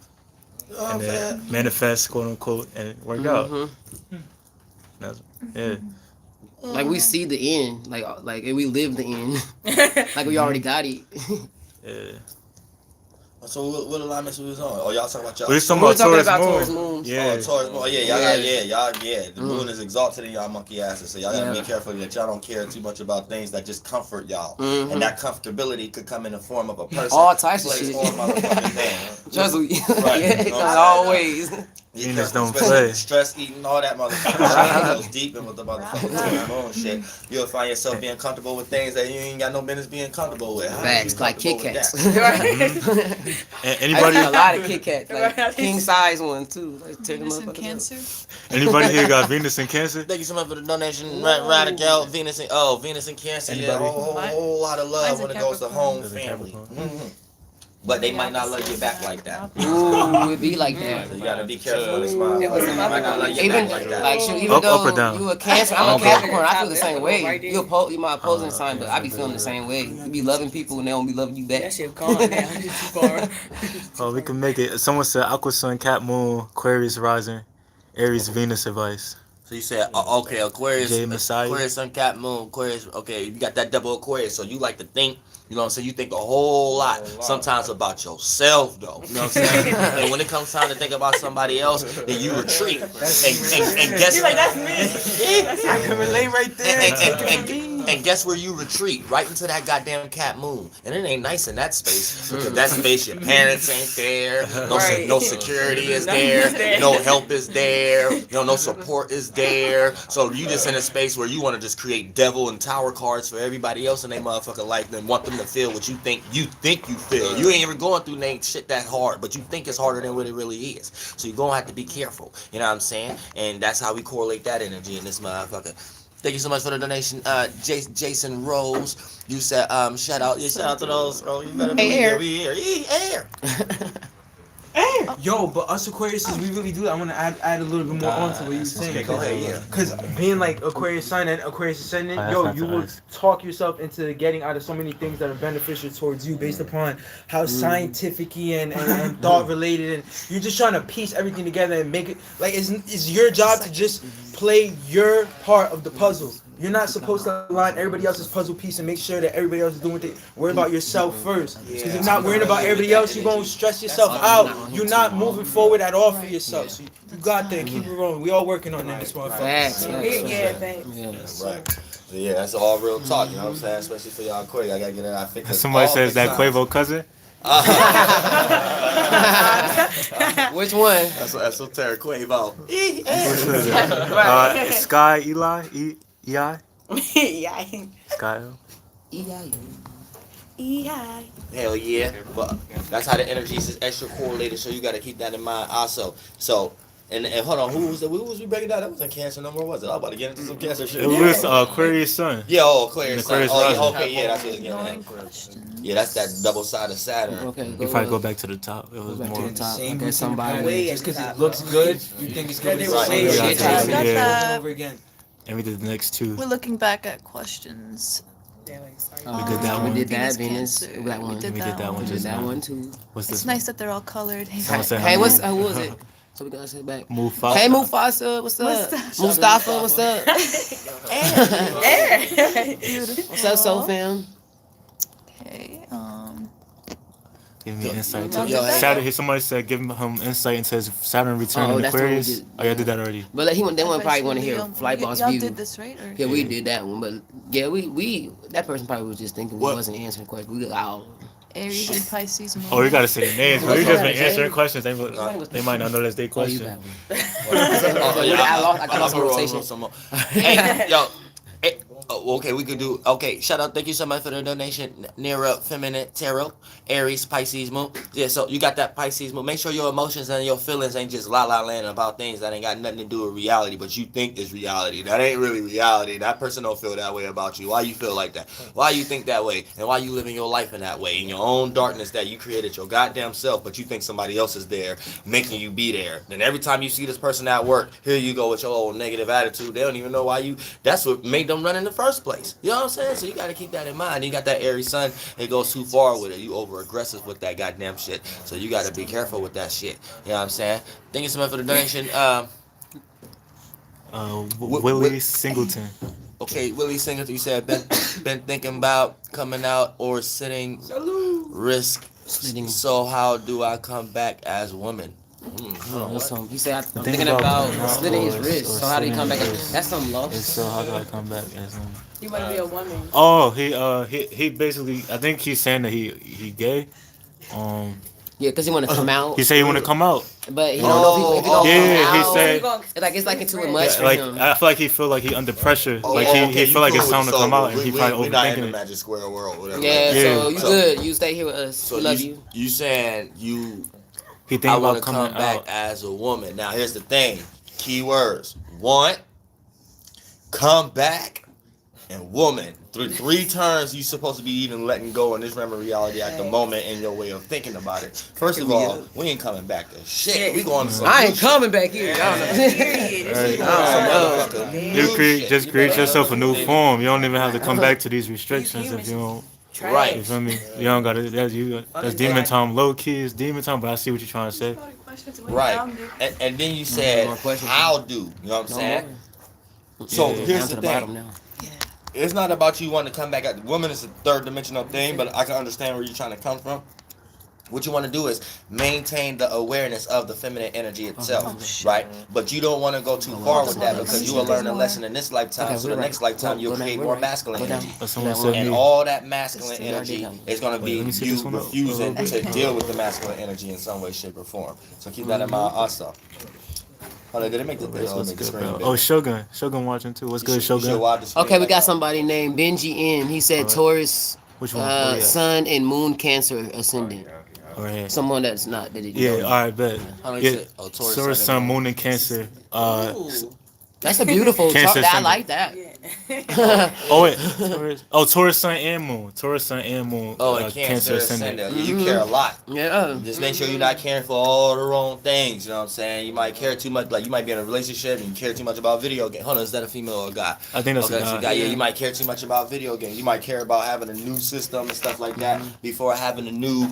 S6: And then manifest, quote unquote, and work out. That's, yeah.
S3: Like we see the end, like and we live the end, like we already got it.
S6: Yeah.
S1: So what alignments we was on? Oh, y'all talking about y'all?
S6: We was talking
S3: We were
S6: about
S3: talking
S6: Taurus
S3: about
S6: moon.
S3: Taurus moons.
S6: Yeah.
S1: Oh, Taurus moon. Oh, yeah. The moon is exalted in y'all monkey asses, so y'all gotta be careful that y'all don't care too much about things that just comfort y'all. And that comfortability could come in the form of a person.
S3: All types of
S1: place,
S3: shit.
S1: or motherfucking man.
S3: Trust me.
S1: Right.
S3: Yeah,
S1: You know what I'm
S3: always.
S1: You
S6: Venus
S1: careful,
S6: don't
S1: especially
S6: play.
S1: with stress eating, all that motherfucking shit goes deep in with the motherfucking moon shit. You'll find yourself being comfortable with things that you ain't got no business being comfortable with.
S3: Facts, like Kit Kats.
S6: And
S3: I
S6: anybody,
S3: got a lot of Kit Kats, like king size ones too. Like tear them
S5: Venus and
S3: motherfuckers up.
S5: Cancer.
S6: anybody here got Venus and Cancer?
S1: Thank you so much for the donation, Radical. Venus and Cancer. Yeah, a whole lot of love
S5: Mine's a
S1: when it goes to
S5: Capricorn.
S1: home family. But they might not love you back like that.
S3: Ooh, it be like that.
S1: So you gotta be careful when it's mine. They might not love you
S3: Even
S1: back like that.
S3: like shoot, even
S6: Up
S3: though
S6: or down?
S3: you a Cancer, I'm a
S6: Okay.
S3: Capricorn. I feel the same way. You my opposing sign, but I be feeling the same way. You be loving people and they don't be loving you back.
S4: That shit gone now. It's too far.
S6: Oh, we can make it. Someone said Aqua Sun, Cat Moon, Aquarius rising, Aries Venus advice.
S1: So you said, okay, Aquarius,
S6: Jay Messiah.
S1: Aquarius, Sun, Cat, Moon, Aquarius. Okay, you got that double Aquarius, so you like to think. You know what I'm saying? You think a whole lot sometimes about yourself, though. You know what I'm saying? And when it comes time to think about somebody else, then you retreat. And guess
S4: She's like, that's me.
S1: I can relate right there. And guess where you retreat? Right into that goddamn cat moon. And it ain't nice in that space. Because that space, your parents ain't there. No security is there. No help is there. No support is there. So you just in a space where you want to just create devil and tower cards for everybody else in their motherfucking life and want them to feel what you think you feel. You ain't even going through shit that hard, but you think it's harder than what it really is. So you're going to have to be careful. You know what I'm saying? And that's how we correlate that energy in this motherfucker. Thank you so much for the donation, Jason Rose. You said, shout out to those, bro. You better be here. We here. Air.
S4: Yo, but us Aquariuses, we really do that. I want to add a little bit more on to what you were saying.
S1: Go ahead, yeah.
S4: Because being like Aquarius Sun and Aquarius Ascendant, yo, you will talk yourself into getting out of so many things that are beneficial towards you based upon how scientific and thought related, and you're just trying to piece everything together and make it like it's your job to just play your part of the puzzle. You're not supposed to align everybody else's puzzle piece and make sure that everybody else is doing it. Worry about yourself first. Because if you're not worrying about everybody else, you're going to stress yourself out. You're not moving forward at all for yourself. So you got that. Keep it rolling. We all working on that this motherfucker.
S3: Yeah,
S5: thanks.
S1: Right. Yeah, that's all real talk, you know what I'm saying? Especially for y'all quick. I got to get it. I think
S6: Somebody says that Quavo cousin.
S3: Which one?
S1: That's esoteric Quavo.
S6: Sky Eli EI.
S5: Yeah.
S6: Sky.
S5: Yeah.
S1: Hell yeah. But that's how the energies is extra correlated, so you got to keep that in mind also. So, and hold on, who was we breaking down? That wasn't Cancer no more, was it? I was about to get into some Cancer shit.
S6: It was Aquarius Sun.
S1: Yeah, Aquarius Sun.
S6: Aquarius
S1: Yeah, that's what it's getting at. Yeah, that's that double side of Saturn.
S3: Okay,
S6: You probably go back to the top. It was more.
S4: Same
S3: Okay, somebody.
S4: just because it looks good, you think it's going to be the
S1: Right.
S4: same
S6: Yeah,
S4: shit
S6: yeah.
S5: Got that.
S4: over again.
S6: And we did the next two.
S5: We're looking back at questions.
S6: We did that
S3: We
S6: one.
S3: did that,
S5: Venus,
S3: Venus.
S5: Cancer.
S3: That one.
S5: We did
S6: We
S5: that
S6: did that
S5: one.
S6: one
S3: We did
S6: just
S3: that
S6: now.
S3: one too.
S6: What's
S5: It's
S6: this?
S5: nice that they're all colored.
S6: Someone said
S3: Hey,
S6: hi.
S3: who was it? So we gonna sit back.
S6: Mufasa.
S3: Hey, Mufasa, what's up? Mustafa, what's up? What's up, Soul Fam?
S5: Okay.
S6: Give me insight.
S5: Yo,
S6: To Saturn. Somebody said give him insight into his Saturn return
S3: Oh,
S6: in
S3: that's the one we
S6: Aquarius.
S3: did.
S6: Oh yeah, I did that already.
S3: But like, they probably want to hear Flight Boss
S5: Y'all
S3: view.
S5: did this, right? Or?
S3: Yeah, we did that one, but yeah, we that person probably was just thinking we
S1: What?
S3: wasn't answering questions. We all
S5: Aries and Pisces.
S6: Oh, you gotta say the names. Bro. You just been
S3: Yeah.
S6: answering questions. They might not know that's their
S3: call you
S6: question.
S3: back.
S1: I
S3: lost
S1: my
S3: rotation.
S1: some more. Hey, yo. Hey, okay, we could do. Okay, shout out. Thank you so much for the donation. Nera, Feminine, Tarot, Aries, Pisces moon. Yeah, so you got that Pisces moon. Make sure your emotions and your feelings ain't just la land about things that ain't got nothing to do with reality, but you think is reality. That ain't really reality. That person don't feel that way about you. Why you feel like that? Why you think that way? And why you living your life in that way? In your own darkness that you created your goddamn self, but you think somebody else is there making you be there. Then every time you see this person at work, here you go with your old negative attitude. They don't even know why you. That's what made them run in the first place. You know what I'm saying? So you got to keep that in mind. You got that Aries sun, it goes too far with it. You over aggressive with that goddamn shit. So you got to be careful with that shit. You know what I'm saying? Thank you so much for the donation.
S6: Willie Singleton.
S1: Okay, Willie Singleton, you said been thinking about coming out or sitting risk. So how do I come back as woman?
S3: He said, I'm thinking about slitting his wrist. So how do you come back? That's some
S6: And
S3: loss.
S6: so how do I come back as him?
S4: You want to be a woman.
S6: Oh, he basically. I think he's saying that he gay.
S3: Yeah, because he want to come out.
S6: He said he want to come out.
S3: But he don't know if he gonna
S6: Yeah,
S3: come
S6: he
S3: out.
S6: said.
S3: It's like it's too much for
S6: Like
S3: him.
S6: I feel like he feel like he under pressure. Like he feel like it's time to come out, and he probably
S1: we not in the
S6: overthinking it.
S1: magic square world. Whatever.
S3: Yeah, so you
S1: So-
S3: good. You stay here with us.
S1: So
S3: We love you.
S1: You saying you?
S6: He
S1: I
S6: think
S1: want
S6: about
S1: to
S6: coming
S1: come back
S6: out.
S1: as a woman. Now here's the thing. Key words. One. Come back. And woman. Three terms you supposed to be even letting go in this realm of reality at the moment in your way of thinking about it. First of all, we ain't coming back to shit. We going to some
S3: I
S1: new
S3: ain't coming back here.
S6: Just create yourself a new form. You don't even have to come back to these restrictions if you don't.
S1: shit. Right.
S6: You feel me? You don't gotta. That's demon time. Low key is demon time, but I see what you're trying to say.
S1: Right. And then you said,
S3: more questions.
S1: I'll do. You know what I'm saying? So
S6: Yeah.
S1: here's
S3: Down to
S1: the
S3: the bottom
S1: thing.
S3: now.
S1: It's not about you wanting to come back. Woman is a third dimensional thing, but I can understand where you're trying to come from. what you want to do is maintain the awareness of the feminine energy itself,
S5: Oh, shit.
S1: right? But you don't want to go too far with that because you will learn a lesson in this lifetime.
S3: Okay,
S1: So
S3: we're
S1: the next
S3: right.
S1: lifetime you'll
S3: Go down,
S1: create
S3: we're
S1: more
S3: right.
S1: masculine
S3: Go down.
S1: energy.
S6: Someone said
S1: And
S6: me.
S1: all that masculine
S3: Just
S1: energy
S3: down.
S1: is going to be
S6: Wait, let me see
S1: you
S6: this one out.
S1: refusing to deal with the masculine energy in some way, shape, or form. So keep that in mind also. Hold on, did it make the video?
S6: What's
S1: Make the
S6: good,
S1: screen
S6: bro?
S1: bigger?
S6: Oh, Shogun watching too. What's good,
S1: You should
S6: Shogun?
S1: wide the screen
S3: Okay, we
S1: back
S3: got
S1: out.
S3: somebody named Benji N. He said
S6: Alright.
S3: Taurus,
S6: Which one? Oh, yeah.
S3: Sun and Moon Cancer ascendant.
S6: Right here.
S3: Someone that's not that it
S6: Yeah, all right, bet.
S1: How do you
S6: Yeah,
S1: say it? Oh,
S6: Taurus, Sun, Moon, and Cancer.
S3: That's a beautiful
S6: Cancer
S3: chart. I
S6: ascendant.
S3: like that.
S6: Oh wait, Taurus, Sun, and Moon. Taurus, Sun, and Moon.
S1: Oh, and Cancer ascendant. Yeah, you
S3: Mhm.
S1: care a lot.
S3: Yeah.
S1: Just make sure you're not caring for all the wrong things. You know what I'm saying? You might care too much. Like you might be in a relationship and you care too much about video games. Hold on, is that a female or a guy?
S6: I think that's
S1: Okay,
S6: a
S1: that's
S6: guy.
S1: a guy. Yeah, you might care too much about video games. You might care about having a new system and stuff like that before having a new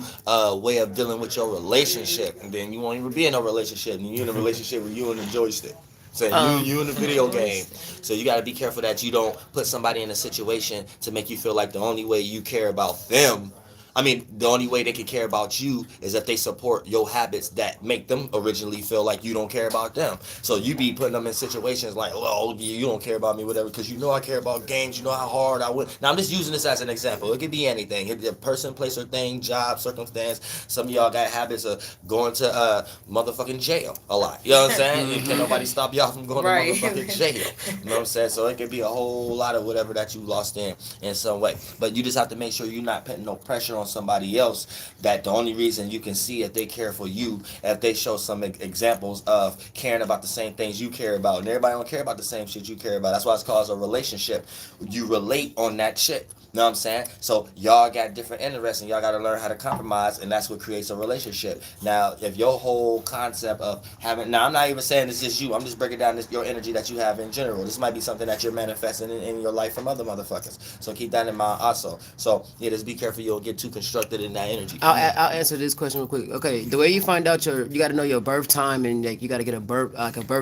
S1: way of dealing with your relationship. And then you won't even be in a relationship. And you're in a relationship with you and the joystick. So you in the video game. So you got to be careful that you don't put somebody in a situation to make you feel like the only way you care about them. I mean, the only way they can care about you is if they support your habits that make them originally feel like you don't care about them. So you be putting them in situations like, oh, you don't care about me, whatever, because you know I care about games. You know how hard I would. Now, I'm just using this as an example. It could be anything. It could be a person, place, or thing, job, circumstance. Some of y'all got habits of going to motherfucking jail a lot. You know what I'm saying? And can nobody stop y'all from going
S7: Right.
S1: to motherfucking jail? You know what I'm saying? So it could be a whole lot of whatever that you lost in some way. But you just have to make sure you're not putting no pressure on somebody else that the only reason you can see if they care for you, if they show some examples of caring about the same things you care about. And everybody don't care about the same shit you care about. That's why it's called a relationship. You relate on that shit. You know what I'm saying? So y'all got different interests and y'all got to learn how to compromise, and that's what creates a relationship. Now, if your whole concept of having, now I'm not even saying it's just you, I'm just breaking down your energy that you have in general. This might be something that you're manifesting in your life from other motherfuckers. So keep that in mind also. So yeah, just be careful you don't get too constructed in that energy.
S3: I'll answer this question real quick. Okay, the way you find out you got to know your birth time, and like you got to get a birth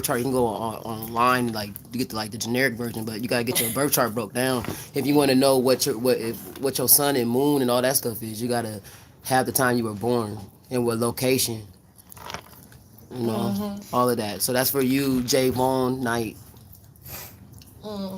S3: chart. You can go online, like you get the generic version, but you got to get your birth chart broke down if you want to know what your sun and moon and all that stuff is. You got to have the time you were born and what location. You know, all of that. So that's for you, J Vaughn Knight.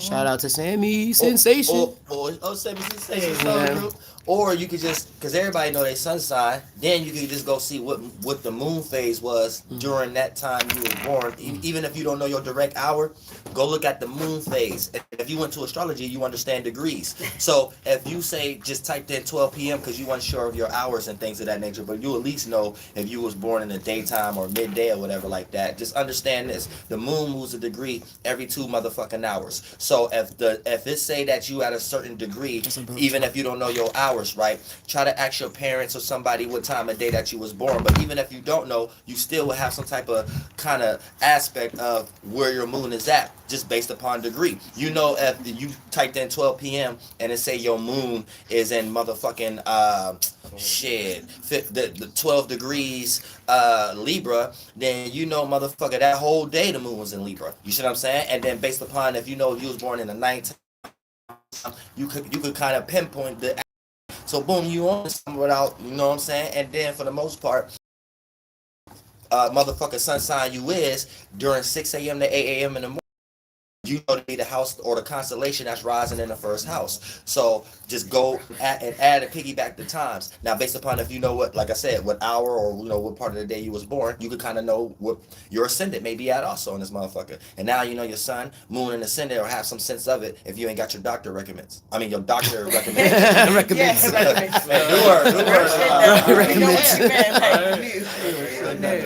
S3: Shout out to Sammy Sensation.
S1: Sammy Sensation. Or you could just, because everybody know their sun sign, then you could just go see what the moon phase was during that time you were born. Even if you don't know your direct hour, go look at the moon phase. If you went to astrology, you understand degrees. So if you say just typed in 12 p.m. because you weren't sure of your hours and things of that nature, but you at least know if you was born in the daytime or midday or whatever like that. Just understand this: the moon moves a degree every 2 motherfucking hours. So if it say that you at a certain degree, even if you don't know your hours, right? Try to ask your parents or somebody what time of day that you was born. But even if you don't know, you still will have some type of kind of aspect of where your moon is at, just based upon degree. You know, if you typed in 12 p.m. and it say your moon is in motherfucking the 12 degrees Libra, then you know, motherfucker, that whole day the moon was in Libra. You see what I'm saying? And then based upon if you know if you was born in the nighttime, you could kind of pinpoint the. So boom, you on something without, you know what I'm saying? And then for the most part, motherfucker sun sign you is during 6 a.m. to 8 a.m. in the morning. You know to be the house or the constellation that's rising in the first house. So just go and add and piggyback the times. Now, based upon if you know what, like I said, what hour or you know what part of the day you was born, you could kind of know what your ascendant may be at also in this motherfucker. And now you know your sun, moon, and ascendant, or have some sense of it if you ain't got your doctor recommends. I mean, your doctor recommends.
S3: Recommends.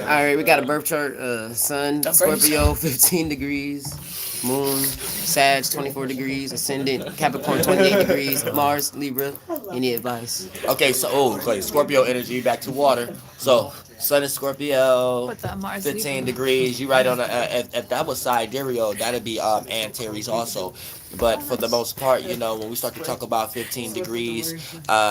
S3: All right, we got a birth chart. Sun, Scorpio, 15 degrees. Moon, Sag, 24 degrees. Ascendant, Capricorn, 28 degrees. Mars, Libra. Any advice?
S1: Okay, so Scorpio energy, back to water. So Sun is Scorpio,
S5: Put that Mars
S1: 15
S5: Libra.
S1: degrees. You right on if that was sidereal, that'd be Antares also. But for the most part, you know, when we start to talk about 15 degrees,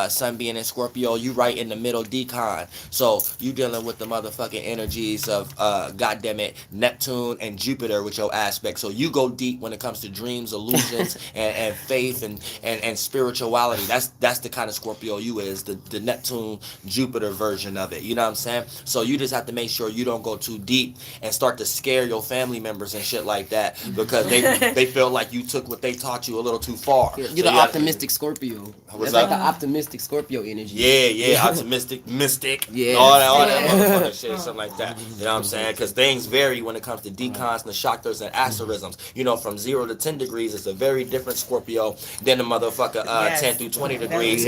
S1: sun being in Scorpio, you right in the middle decon. So you dealing with the motherfucking energies of, goddamn it, Neptune and Jupiter with your aspect. So you go deep when it comes to dreams, illusions, and faith and spirituality. That's the kind of Scorpio you is, the Neptune Jupiter version of it. You know what I'm saying? So you just have to make sure you don't go too deep and start to scare your family members and shit like that, because they feel like you took what they taught you a little too far.
S3: You're
S1: So
S3: the optimistic Scorpio.
S1: What's
S3: That's like the
S1: that?
S3: optimistic Scorpio energy.
S1: Yeah, optimistic, mystic,
S3: Yeah.
S1: all that motherfucking shit, something like that. You know what I'm saying? Because things vary when it comes to decons, nakshatras, and asterisms. You know, from 0 to 10 degrees is a very different Scorpio than the motherfucker 10 through 20 degrees.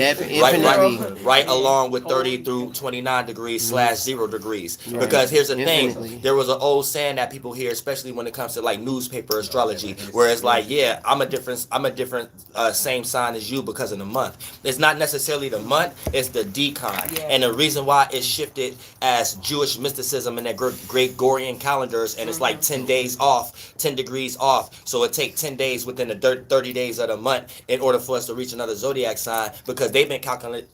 S1: Right along with 30 through 29 degrees /0 degrees. Because here's the thing, there was an old saying that people hear, especially when it comes to like newspaper astrology, where it's like, yeah, I'm a different same sign as you because of the month. It's not necessarily the month, it's the decon. And the reason why it's shifted as Jewish mysticism in their Gregorian calendars, and it's like 10 days off, 10 degrees off. So it take 10 days within the 30 days of the month in order for us to reach another zodiac sign, because they've been calculating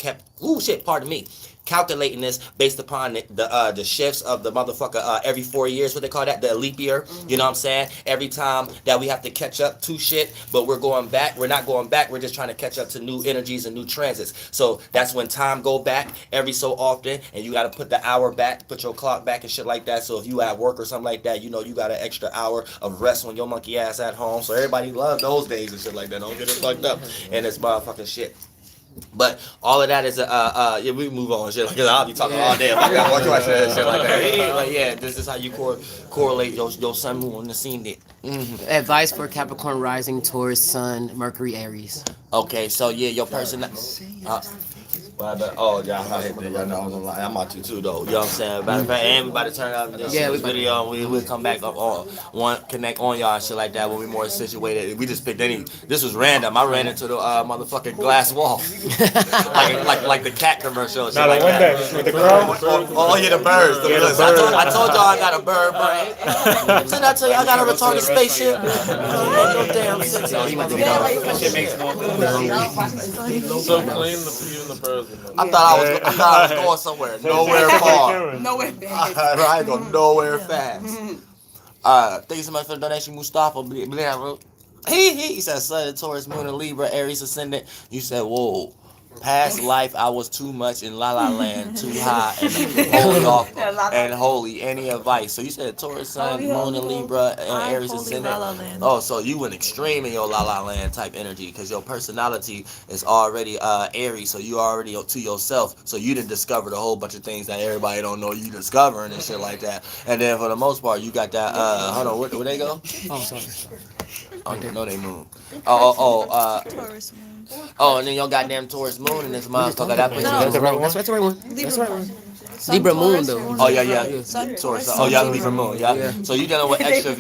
S1: this based upon the shifts of the motherfucker every 4 years, what they call that, the leap year. You know what I'm saying? Every time that we have to catch up to shit, but we're not going back, we're just trying to catch up to new energies and new transits. So that's when time go back every so often, and you got to put the hour back, put your clock back and shit like that. So if you at work or something like that, you know you got an extra hour of rest when your monkey ass at home. So everybody love those days and shit like that. Don't get it fucked up and it's motherfucking shit. But all of that is yeah, we move on shit like that. I'll be talking all day about that. Watch shit like that. Like, yeah, this is how you correlate your sun, moon, and the scene.
S3: Advice for Capricorn rising, Taurus, Sun, Mercury, Aries.
S1: Okay, so yeah, your person. Oh yeah, I hate that. Y'all know I'm gonna lie. I'm out too though. You know what I'm saying? Matter of fact, and we about to turn out this video. We'll come back up on connect on y'all and shit like that when we more situated. We just picked any. This was random. I ran into the motherfucking glass wall, like the cat commercial. Shit like that.
S6: With the crow.
S1: Oh yeah, the birds. The birds. I told y'all I got a bird brain. Didn't I tell you I got a retarded spaceship? No damn sense.
S2: That shit makes more sense. So clean, even the birds.
S1: I thought I was going somewhere. Nowhere far.
S7: Nowhere fast.
S1: I ain't going nowhere fast. Thank you so much for the donation, Mustafa. He said Sun, Taurus, Moon, and Libra, Aries ascendant. You said, whoa. Past life, I was too much in La La Land, too high, and holy. Any advice? So you said Taurus, Sun, Moon, and Libra, and Aries ascendant. Oh, so you went extreme in your La La Land type energy, because your personality is already Aries, so you already to yourself. So you didn't discover a whole bunch of things that everybody don't know you discovering and shit like that. And then for the most part, you got that. Hold on, where they go?
S3: Oh, sorry.
S1: Oh, no, they move.
S5: Taurus moon.
S1: Oh, and then your goddamn Taurus moon in this motherfucker. That puts you.
S3: That's the right one. That's the right one. That's the right one. Libra moon though.
S1: Oh yeah. Taurus. Oh yeah, Libra moon. Yeah. So you dealing with extra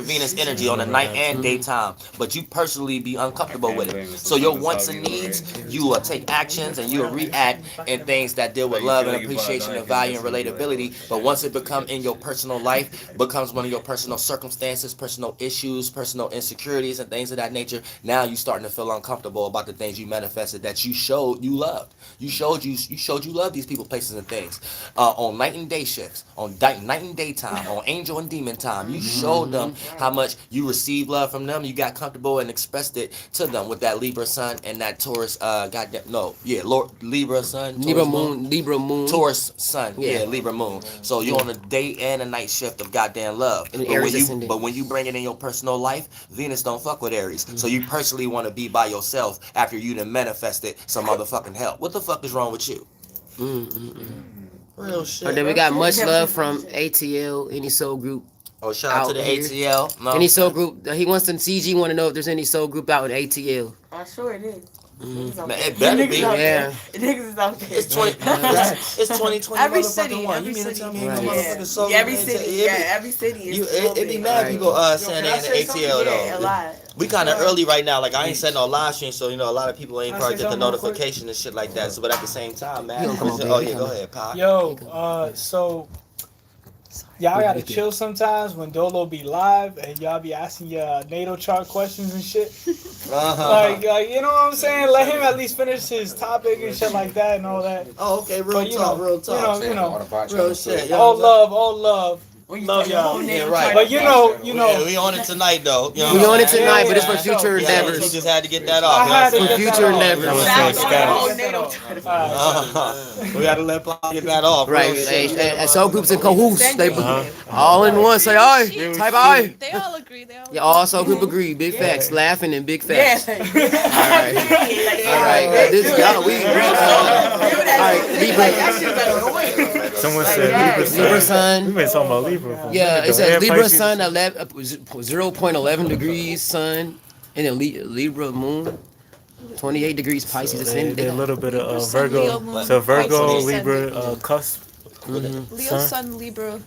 S1: Venus energy on the night and daytime, but you personally be uncomfortable with it. So your wants and needs, you will take actions and you will react in things that deal with love and appreciation and value and relatability. But once it become in your personal life, becomes one of your personal circumstances, personal issues, personal insecurities, and things of that nature. Now you starting to feel uncomfortable about the things you manifested that you showed you loved. You showed you love these people, places, and things. On night and day shifts, on night and daytime, on angel and demon time, you showed them how much you received love from them. You got comfortable and expressed it to them with that Libra sun and that Taurus. Libra sun,
S3: Libra moon,
S1: Taurus sun, Libra moon. So you're on a day and a night shift of goddamn love. But when you bring it in your personal life, Venus don't fuck with Aries. So you personally want to be by yourself after you done manifested some motherfucking help. What the fuck is wrong with you? Real shit.
S3: And then we got much love from ATL, Any Soul Group.
S1: Oh, shout out to the ATL. No.
S3: Any Soul Group. He wants to, CG want to know if there's any Soul Group out in ATL.
S7: I'm sure it is.
S1: Man, it better be.
S3: Yeah.
S7: Niggas is out there.
S1: It's 2020.
S7: Every city.
S1: You mean to tell me
S7: Every city. Every city is.
S1: It be mad people saying they in the ATL though.
S7: A lot.
S1: We kind of early right now. Like I ain't setting no live stream, so you know a lot of people ain't probably get the notification and shit like that. So, but at the same time, man. Oh yeah, go ahead, Pop.
S4: Yo, so
S8: Y'all gotta chill sometimes when Dolo be live and y'all be asking your natal chart questions and shit. Like, you know what I'm saying? Let him at least finish his topic and shit like that and all that.
S1: Oh, okay, real
S8: But,
S1: talk, real talk.
S7: Real shit.
S8: All love, all love. Love y'all.
S1: Yeah, right.
S8: But you know,
S1: Yeah, we on it tonight though. You know
S3: We
S1: what
S3: on
S1: I'm
S3: it
S1: saying?
S3: tonight, but it's for
S8: Yeah,
S3: future
S1: Yeah, you
S3: endeavors.
S1: just had to get that off.
S8: I had to
S3: For
S8: get
S3: future
S8: that off.
S3: endeavors.
S1: We gotta let Paul get that off.
S3: Right,
S1: real shit.
S3: and so groups in cahoots, they all in one. Say aye, type aye.
S9: They all agree.
S3: Yeah, all so group agree. Big facts, laughing and big
S7: Yeah.
S3: facts. All right. This y'all we all right. Libra,
S6: Someone said
S3: Libra sun.
S6: We've been talking about Libra. For a
S3: Yeah,
S6: minute,
S3: it
S6: though.
S3: says
S6: And
S3: Libra
S6: Pisces.
S3: sun 0.11 degrees sun, and then Libra moon 28 degrees Pisces
S6: They
S3: ascendant.
S6: a little bit of
S9: Leo,
S6: Virgo.
S9: moon,
S6: So Virgo,
S9: Pisces,
S6: Libra,
S9: ascendant.
S6: cusp.
S9: Leo, sun, Libra.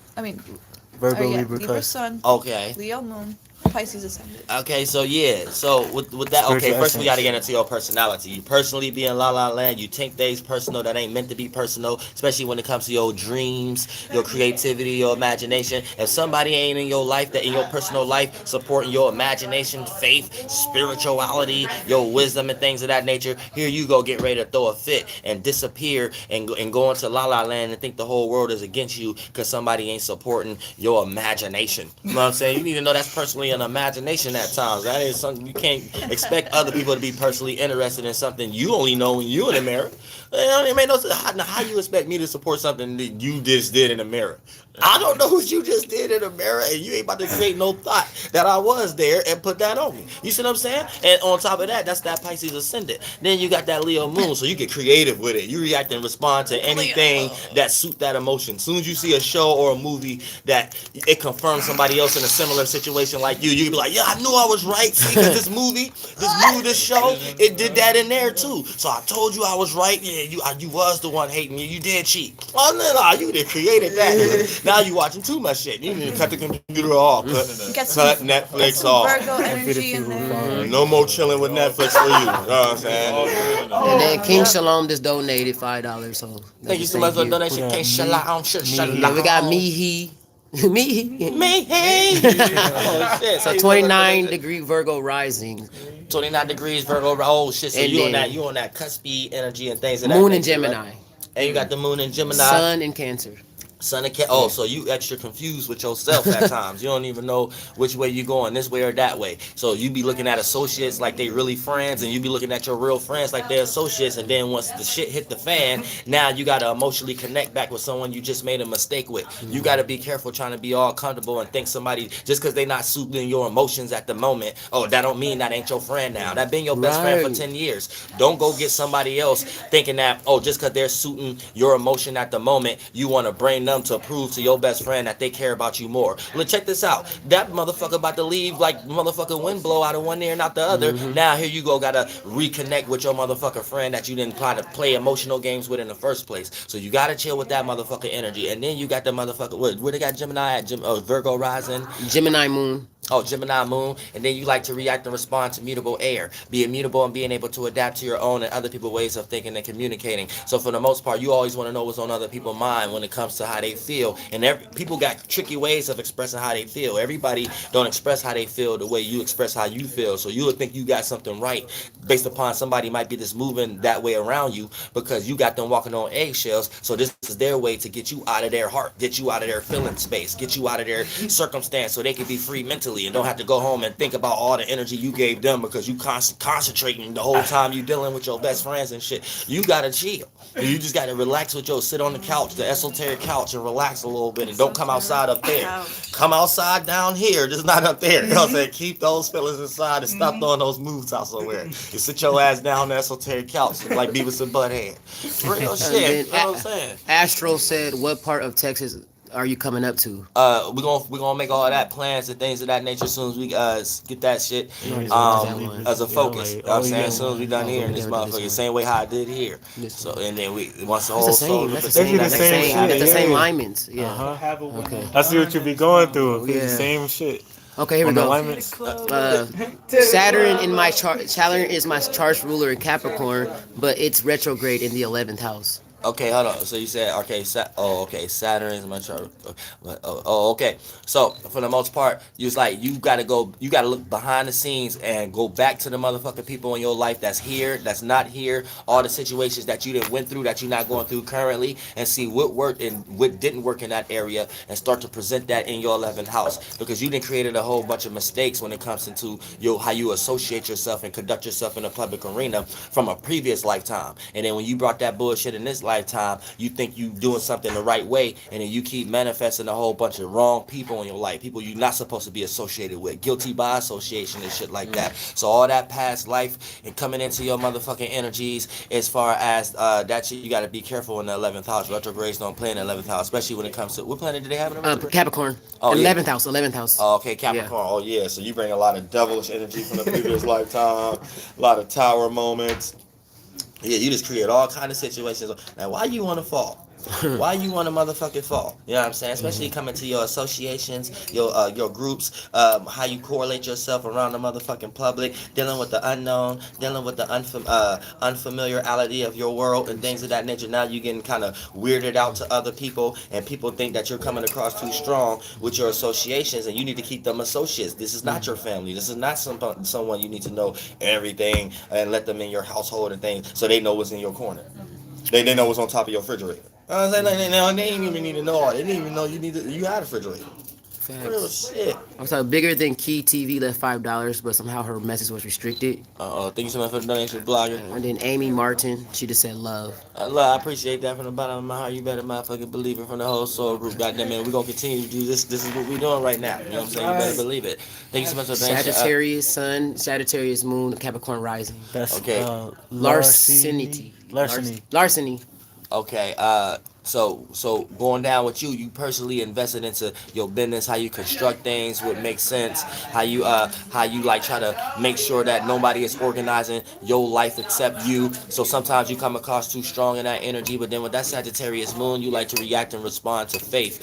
S6: Virgo,
S9: Yeah,
S6: Libra,
S9: Libra,
S6: cusp.
S9: sun,
S1: Okay.
S9: Leo, moon, Pisces, ascendant.
S1: Okay, so yeah, so with that, okay,
S6: Spiritual
S1: first we
S6: essence.
S1: gotta get into your personality. You personally be in La La Land, you take things personal that ain't meant to be personal, especially when it comes to your dreams, your creativity, your imagination. If somebody ain't in your life, that in your personal life, supporting your imagination, faith, spirituality, your wisdom and things of that nature, here you go get ready to throw a fit and disappear and go into La La Land and think the whole world is against you because somebody ain't supporting your imagination. You know what I'm saying? You need to know that's personally an imagination at times. That is something you can't expect other people to be personally interested in something you only know when you in the mirror. It made no sense. How you expect me to support something that you just did in the mirror? I don't know what you just did in the mirror, and you ain't about to create no thought that I was there and put that on me. You see what I'm saying? And on top of that, that's that Pisces ascendant. Then you got that Leo moon, so you get creative with it. You react and respond to anything that suit that emotion. As soon as you see a show or a movie that it confirms somebody else in a similar situation like you can be like, yeah, I knew I was right. See, because this show, it did that in there too. So I told you I was right. Yeah, you was the one hating me. You did cheat. Oh no, you did created that. Now you watching too much shit. You need to cut the computer off. Cut Netflix off.
S9: Virgo energy in there.
S1: No more chilling with Netflix for you. You know what I'm saying?
S3: And then King Shalom just donated $5. So
S1: Thank you so much for the donation. Can't shalom.
S3: Yeah, we got me he.
S1: Oh shit.
S3: So 29-degree Virgo rising.
S1: 29 degrees Virgo. Oh shit. So
S3: And
S1: you
S3: then-
S1: on that cuspy energy and things. Of that
S3: Moon in
S1: nature, right?
S3: Gemini.
S1: And you got the moon in Gemini.
S3: Sun in Cancer.
S1: Son of Cat. Oh, so you extra confused with yourself at times. You don't even know which way you going, this way or that way. So you be looking at associates like they really friends, and you be looking at your real friends like they're associates. And then once the shit hit the fan, now you gotta emotionally connect back with someone you just made a mistake with. You gotta be careful trying to be all comfortable and think somebody just because they not suiting your emotions at the moment. Oh, that don't mean that ain't your friend now. That been your best friend for 10 years. Don't go get somebody else thinking that just because they're suiting your emotion at the moment, you want to bring them to prove to your best friend that they care about you more. Look, check this out. That motherfucker about to leave like motherfucking wind blow out of one ear and out the other. Now here you go, gotta reconnect with your motherfucker friend that you didn't try to play emotional games with in the first place. So you gotta chill with that motherfucker energy. And then you got the motherfucker, where they got Gemini at? Virgo rising.
S3: Gemini moon.
S1: Oh, Gemini moon, and then you like to react and respond to mutable air. Be immutable and being able to adapt to your own and other people's ways of thinking and communicating. So for the most part, you always want to know what's on other people's mind when it comes to how they feel. And people got tricky ways of expressing how they feel. Everybody don't express how they feel the way you express how you feel. So you would think you got something right based upon somebody might be just moving that way around you because you got them walking on eggshells. So this is their way to get you out of their heart, get you out of their feeling space, get you out of their circumstance so they can be free mentally and don't have to go home and think about all the energy you gave them because you concentrating the whole time you dealing with your best friends and shit. You gotta chill. You just gotta relax with sit on the couch, the esoteric couch, and relax a little bit and don't come outside up there. Come outside down here, just not up there. You know what I'm saying? Keep those feelings inside and stop throwing those moves out somewhere. You sit your ass down on the esoteric couch like Beavis and Butthead. Real shit. You know what I'm saying?
S3: Astro said, "What part of Texas are you coming up to?"
S1: We're gonna make all that plans and things of that nature as soon as we get that shit as a focus. You know what I'm saying? As soon as we done here in this motherfucker, same way how I did here. So and then once the whole soul,
S3: That's the same. That's the same alignments. Yeah. Okay.
S6: I see what you be going through.
S3: Yeah.
S6: The same shit.
S3: Okay, here we
S6: On the
S3: go.
S6: alignments.
S3: Saturn in my chart. Saturn is my charge ruler in Capricorn, but it's retrograde in the 11th house.
S1: Okay, hold on. So you said okay, Saturn is my chart. Okay. So for the most part, you was like you gotta look behind the scenes and go back to the motherfucking people in your life that's here, that's not here, all the situations that you didn't went through that you're not going through currently, and see what worked and what didn't work in that area, and start to present that in your 11th house, because you done created a whole bunch of mistakes when it comes into how you associate yourself and conduct yourself in a public arena from a previous lifetime, and then when you brought that bullshit in this lifetime, you think you doing something the right way, and then you keep manifesting a whole bunch of wrong people in your life, people you're not supposed to be associated with, guilty by association and shit like that. So all that past life and coming into your motherfucking energies, as far as that shit, you got to be careful in the 11th house. Retrogrades don't play in the 11th house, especially when it comes to what planet do they have in the retrograde?
S3: Capricorn.
S1: Oh,
S3: 11th house. 11th house.
S1: Oh, okay, Capricorn. Yeah. Oh yeah, so you bring a lot of devilish energy from the previous lifetime, a lot of tower moments. Yeah, you just create all kind of situations. Now, why you want to fall? Why you want to motherfucking fall? You know what I'm saying? Especially coming to your associations, your groups, how you correlate yourself around the motherfucking public, dealing with the unknown, dealing with the unfamiliarity of your world and things of that nature. Now you getting kind of weirded out to other people, and people think that you're coming across too strong with your associations, and you need to keep them associates. This is not your family. This is not someone you need to know everything and let them in your household and things so they know what's in your corner. They know what's on top of your refrigerator. They ain't even need to know all. They didn't even know you had a refrigerator.
S3: Facts.
S1: Real shit.
S3: I'm sorry, bigger than Key TV left $5, but somehow her message was restricted.
S1: Thank you so much for the donation, blogger.
S3: And then Amy Martin, she just said love.
S1: I appreciate that from the bottom of my heart. You better motherfucking believe it from the whole soul group. Goddamn it, we're gonna continue to do this. This is what we're doing right now. You know what I'm saying? You better believe it. Thank you so much for the donation.
S3: Sagittarius Sun, Sagittarius Moon, Capricorn Rising.
S6: That's
S1: okay.
S3: Larceny.
S1: Okay. So going down with you personally invested into your business, how you construct things, what makes sense, how you like try to make sure that nobody is organizing your life except you. So sometimes you come across too strong in that energy, but then with that Sagittarius moon, you like to react and respond to faith.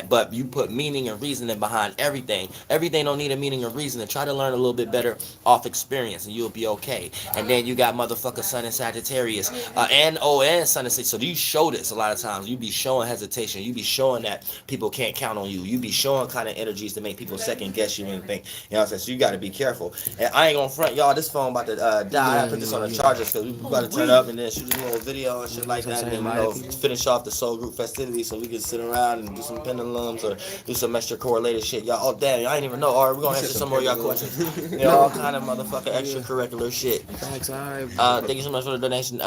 S1: But you put meaning and reasoning behind everything. Everything don't need a meaning or reasoning. Try to learn a little bit better off experience, and you'll be okay. And then you got motherfucker Sun and Sagittarius, and Sun and Sagittarius. So you show this a lot of times. You be showing hesitation. You be showing that people can't count on you. You be showing kind of energies to make people second guess you and think. You know what I'm saying? So you got to be careful. And I ain't gonna front y'all. This phone about to die. I put this on the charger because we about to turn up and then shoot a little video and shit like that. And then finish off the soul group festivities so we can sit around and do some pendulums or do some extra correlated shit. Y'all, oh damn, I ain't even know. All right, we're gonna answer some more of y'all questions. You know, all kind of motherfucking extracurricular shit. Thank you so much for the donation.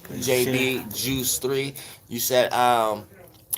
S1: JB Juice 3, you said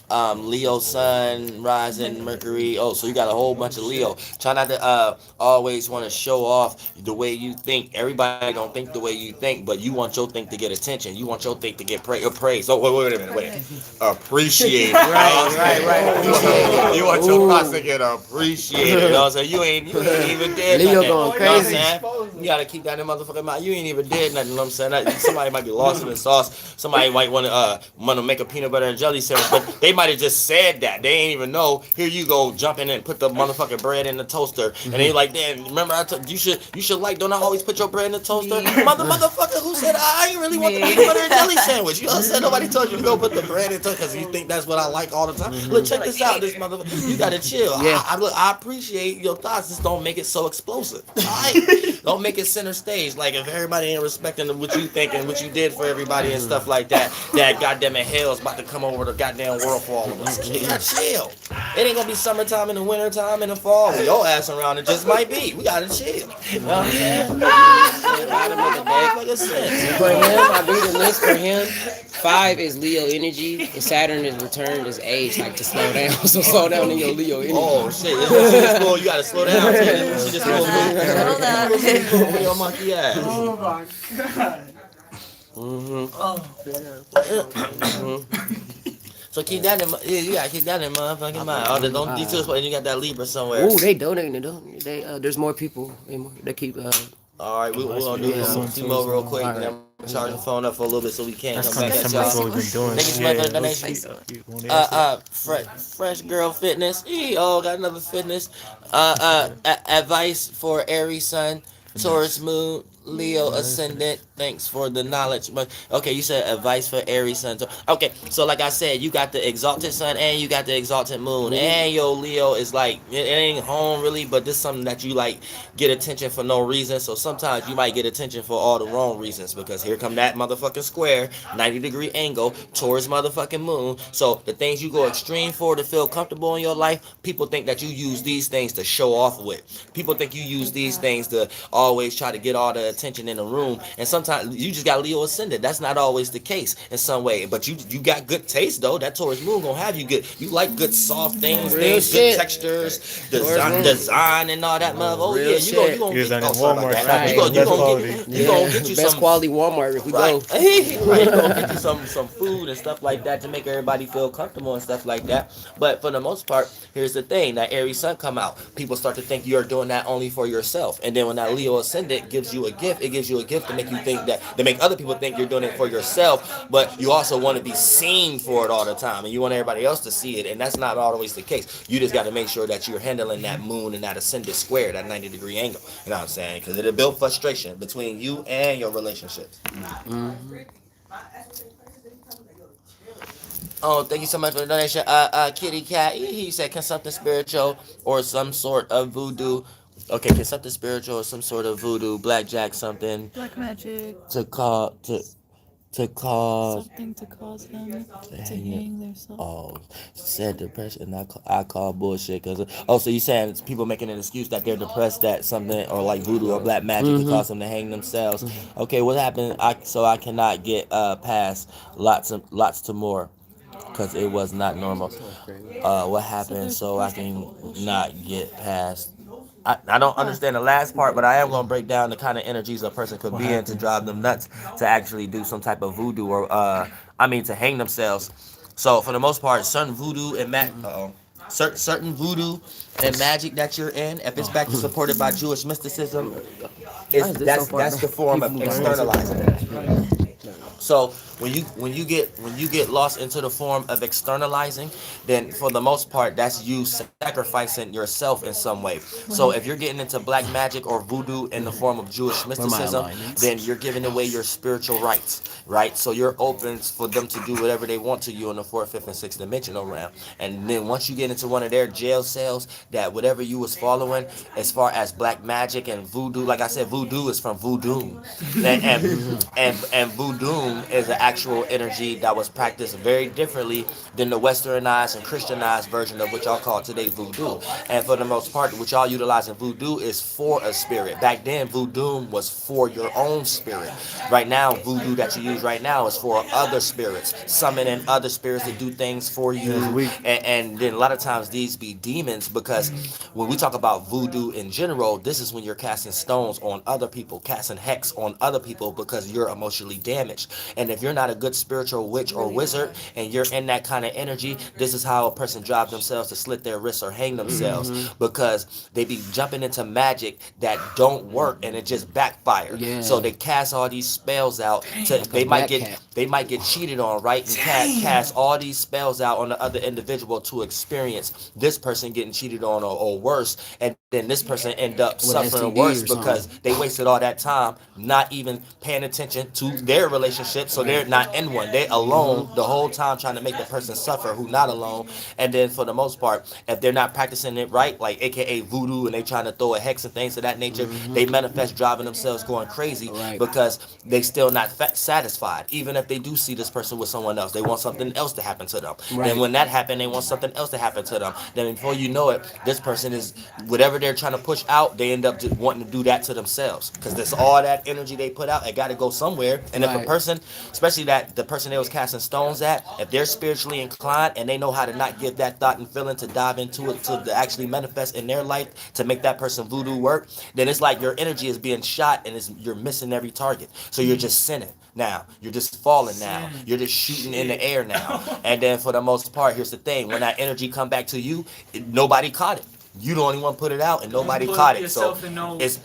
S1: Leo Sun, Rising, Mercury. Oh, so you got a whole bunch of Leo. Try not to always want to show off the way you think. Everybody don't think the way you think, but you want your think to get attention. You want your think to get praise. So wait a minute. Appreciate. right. You want your thoughts to get appreciated. You know what I'm saying? You ain't even dead.
S3: Leo going crazy.
S1: You know what I'm saying? You gotta keep that in motherfucking mind. You ain't even dead nothing. You know what I'm saying? Somebody might be lost in the sauce. Somebody might want to make a peanut butter and jelly sandwich, but they might have just said that. They ain't even know. Here you go, jump in and put the motherfucking bread in the toaster, and they like, damn, remember I told you should like, don't I always put your bread in the toaster? Motherfucker, who said I ain't really want the peanut butter and jelly sandwich? You know what I'm saying? Nobody told you to go put the bread in the toaster because you think that's what I like all the time. Look, check this out, this motherfucker. You gotta chill.
S3: Yeah.
S1: I appreciate your thoughts. Just don't make it so explosive. Alright? Don't make it center stage. Like if everybody ain't respecting what you think and what you did for everybody and stuff like that, that goddamn hell's about to come over the goddamn world for all of us. You gotta chill. It ain't gonna be summertime in the wintertime in the fall. With your ass around, it just might be. We gotta chill. You know what I'm saying? Gotta make a motherfucker sense.
S3: For him, I read the list for him. 5 is Leo energy, and Saturn is returned as age, like to slow down. So slow down in your Leo energy.
S1: Oh shit! You gotta slow down. She just
S9: Slow down.
S1: Your monkey ass.
S8: Oh my god.
S1: So keep that in mind. Yeah, you gotta keep that in motherfucking mind. Oh, don't detour spot. You got that Libra somewhere.
S3: Ooh, they donating. They there's more people. They keep.
S1: All right, we're gonna do this T-Mobile real quick. And I'm gonna charge the phone up for a little bit so we can come back at y'all.
S6: That's what we've been doing.
S1: Thank you so much for the donation. Fresh Girl Fitness. Oh, got another fitness. Advice for Aries Sun, Taurus Moon, Leo ascendant. Thanks for the knowledge. But okay, you said advice for Aries sun. Okay, so like I said, you got the exalted sun and you got the exalted moon, and your Leo is like it ain't home really, but this is something that you like get attention for no reason. So sometimes you might get attention for all the wrong reasons because here come that motherfucking square, 90-degree angle towards motherfucking moon. So the things you go extreme for to feel comfortable in your life, people think that you use these things to show off with. People think you use these things to always try to get all the attention in the room, and sometimes you just got Leo ascendant. That's not always the case in some way, but you got good taste though. That Taurus moon gonna have you good. You like good soft things,
S3: Real shit.
S1: good textures, design and all that mother. Oh yeah, you gonna
S6: He was
S1: get
S6: on Walmart
S3: Right.
S1: You gonna get you
S3: Best
S1: some
S3: quality Walmart if we go.
S1: right. Right, you gonna get you some food and stuff like that to make everybody feel comfortable and stuff like that. But for the most part, here's the thing: that Aries sun come out, people start to think you're doing that only for yourself, and then when that Leo ascendant gives you a gift, it gives you a gift to make you think that to make other people think you're doing it for yourself, but you also want to be seen for it all the time, and you want everybody else to see it, and that's not always the case. You just got to make sure that you're handling that moon and that ascendant square, that 90-degree angle. You know what I'm saying? Because it'll build frustration between you and your relationships. Oh, thank you so much for the donation. Kitty Cat, he said, can something spiritual or some sort of voodoo, okay, can something spiritual or some sort of voodoo, blackjack, something
S9: Black magic.
S1: to cause
S9: Something to cause them to hang themselves.
S1: oh, said depression. I call bullshit because so you saying it's people making an excuse that they're depressed that something or like voodoo or black magic to cause them to hang themselves. Okay, what happened? I cannot get past lots to more because it was not normal. What happened so I can not get past. I don't understand the last part, but I am going to break down the kind of energies a person could be in to drive them nuts to actually do some type of voodoo or, to hang themselves. So for the most part, certain voodoo and certain voodoo and magic that you're in, if it's back supported by Jewish mysticism, that's the form of externalizing. So when you get lost into the form of externalizing, then for the most part that's you sacrificing yourself in some way. So if you're getting into black magic or voodoo in the form of Jewish mysticism, then you're giving away your spiritual rights, right? So you're open for them to do whatever they want to you in the fourth, fifth, and sixth dimensional realm. And then once you get into one of their jail cells, that whatever you was following as far as black magic and voodoo, like I said, voodoo is from voodoo, and voodoo is an actual energy that was practiced very differently than the westernized and Christianized version of what y'all call today voodoo. And for the most part, what y'all utilize in voodoo is for a spirit. Back then, voodoo was for your own spirit. Right now, voodoo that you use right now is for other spirits, summoning other spirits to do things for you. And then a lot of times these be demons, because when we talk about voodoo in general, this is when you're casting stones on other people, casting hex on other people because you're emotionally damaged. And if you're not a good spiritual witch or wizard and you're in that kind of energy, this is how a person drives themselves to slit their wrists or hang themselves, because they be jumping into magic that don't work and it just backfires. So they cast all these spells out they might get cheated on, right? And cast all these spells out on the other individual to experience this person getting cheated on or worse, and then this person end up suffering worse because they wasted all that time not even paying attention to their relationship. So they're not in one, they're alone the whole time trying to make the person suffer who not alone. And then for the most part, if they're not practicing it right, like aka voodoo, and they trying to throw a hex and things of that nature, they manifest driving themselves going crazy because they still not satisfied. Even if they do see this person with someone else, they want something else to happen to them. Then when that happens, they want something else to happen to them. Then before you know it, this person is whatever they're trying to push out, they end up just wanting to do that to themselves, because there's all that energy they put out, it got to go somewhere. And if a person, especially that the person they was casting stones at, if they're spiritually inclined and they know how to not give that thought and feeling to dive into it to actually manifest in their life to make that person voodoo work, then it's like your energy is being shot and you're missing every target. So you're just sinning now, you're just falling now, you're just shooting in the air now. And then for the most part, here's the thing: when that energy come back to you, nobody caught it. You the only one put it out and nobody caught it. So it's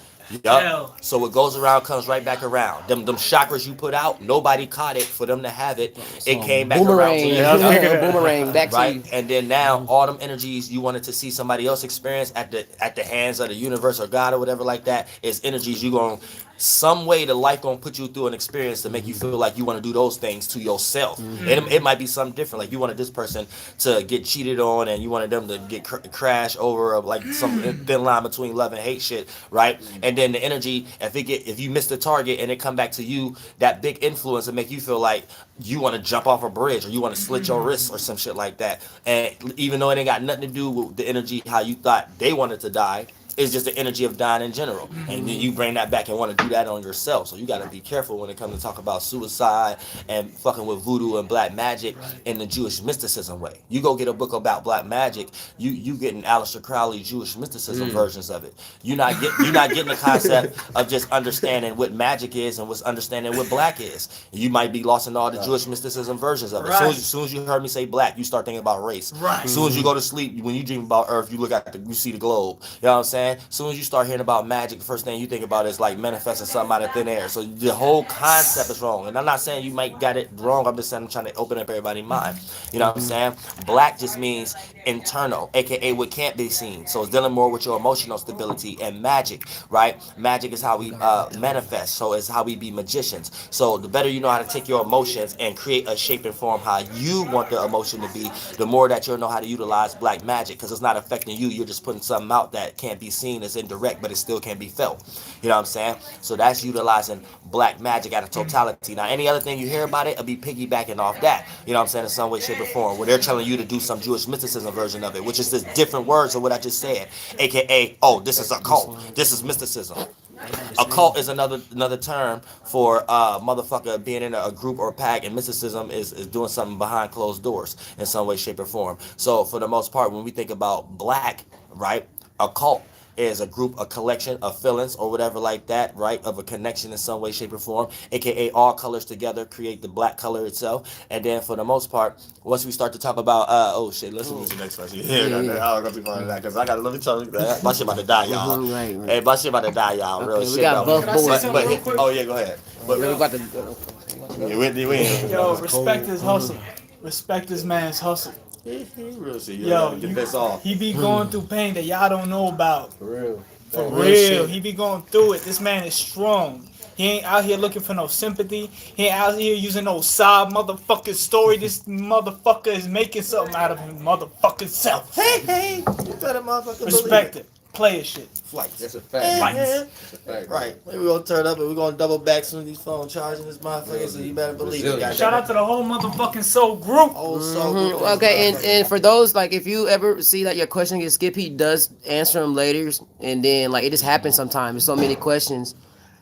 S1: so what goes around comes right back around. Them chakras you put out, nobody caught it. For them to have it, it came back around to you.
S3: Boomerang back to you.
S1: And then now all them energies you wanted to see somebody else experience at the hands of the universe or God or whatever like that is energies you gonna some way the life gonna put you through an experience to make you feel like you want to do those things to yourself. It might be something different. Like you wanted this person to get cheated on, and you wanted them to get crash over of like some thin line between love and hate shit, right? And then the energy, if you miss the target and it come back to you, that big influence will make you feel like you want to jump off a bridge or you want to slit your wrists or some shit like that. And even though it ain't got nothing to do with the energy how you thought they wanted to die, it's just the energy of dying in general. And then you bring that back and want to do that on yourself. So you got to be careful when it comes to talk about suicide and fucking with voodoo and black magic in the Jewish mysticism way. You go get a book about black magic, you getting Aleister Crowley Jewish mysticism versions of it. You're not getting the concept of just understanding what magic is and what's understanding what black is. You might be lost in all the Jewish mysticism versions of it. As soon as you heard me say black, you start thinking about race. As soon as you go to sleep, when you dream about Earth, you look at you see the globe. You know what I'm saying? As soon as you start hearing about magic, the first thing you think about is like manifesting something out of thin air. So the whole concept is wrong. And I'm not saying you might got it wrong. I'm just saying I'm trying to open up everybody's mind. You know what I'm saying? Black just means internal, aka what can't be seen. So it's dealing more with your emotional stability and magic, right? Magic is how we manifest. So it's how we be magicians. So the better you know how to take your emotions and create a shape and form how you want the emotion to be, the more that you'll know how to utilize black magic, because it's not affecting you. You're just putting something out that can't be seen, as indirect, but it still can be felt. You know what I'm saying? So that's utilizing black magic at a totality. Now, any other thing you hear about it, it'll be piggybacking off that. You know what I'm saying? In some way, shape, or form, where they're telling you to do some Jewish mysticism version of it, which is just different words of what I just said, aka, oh, this is a cult, this is mysticism. A cult is another term for motherfucker being in a group or a pack, and mysticism is doing something behind closed doors in some way, shape, or form. So for the most part, when we think about black, right, a cult is a group, a collection of feelings or whatever like that, right, of a connection in some way, shape, or form, aka all colors together create the black color itself. And then for the most part, once we start to talk about oh shit, listen to the next question. I'm gonna be fine that because I got, let me tell you that my shit about to die, y'all.
S3: Right.
S1: Hey, my shit about to die, y'all. Real
S3: We
S1: shit.
S3: got both boys.
S1: Oh yeah, go ahead. But
S3: We about to.
S8: Yo, respect his hustle. Respect this man's hustle. Yo, he be going through pain that y'all don't know about.
S1: For real.
S8: For real. He be going through it. This man is strong. He ain't out here looking for no sympathy. He ain't out here using no sob motherfucking story. This motherfucker is making something out of his motherfucking self.
S1: Hey, you better motherfucker
S8: respect it. Player shit.
S1: Flights. That's a fact. Flights. Right. Maybe we're gonna turn up and we're gonna double back soon as these phones charging this motherfucker, so you better believe it.
S8: Shout out to the whole motherfucking soul group.
S3: Okay, and for those, like, if you ever see that your question gets skipped, he does answer them later, and then like it just happens sometimes. There's so many questions.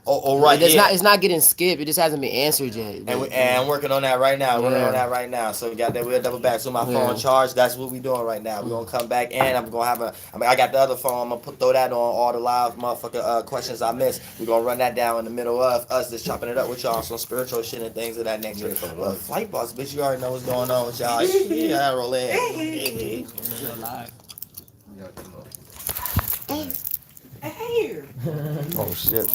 S1: Oh, right.
S3: It's not getting skipped. It just hasn't been answered yet.
S1: And I'm working on that right now. So we got that. We'll double back. So my phone charged. That's what we doing right now. We're gonna come back and I'm gonna have I got the other phone. I'm gonna throw that on all the live motherfucker questions I missed. We're gonna run that down in the middle of us just chopping it up with y'all, some spiritual shit and things of that nature. Well, Flight Boss, bitch, you already know what's going on with y'all. Yeah, roll in.
S7: Hey.
S1: Oh shit.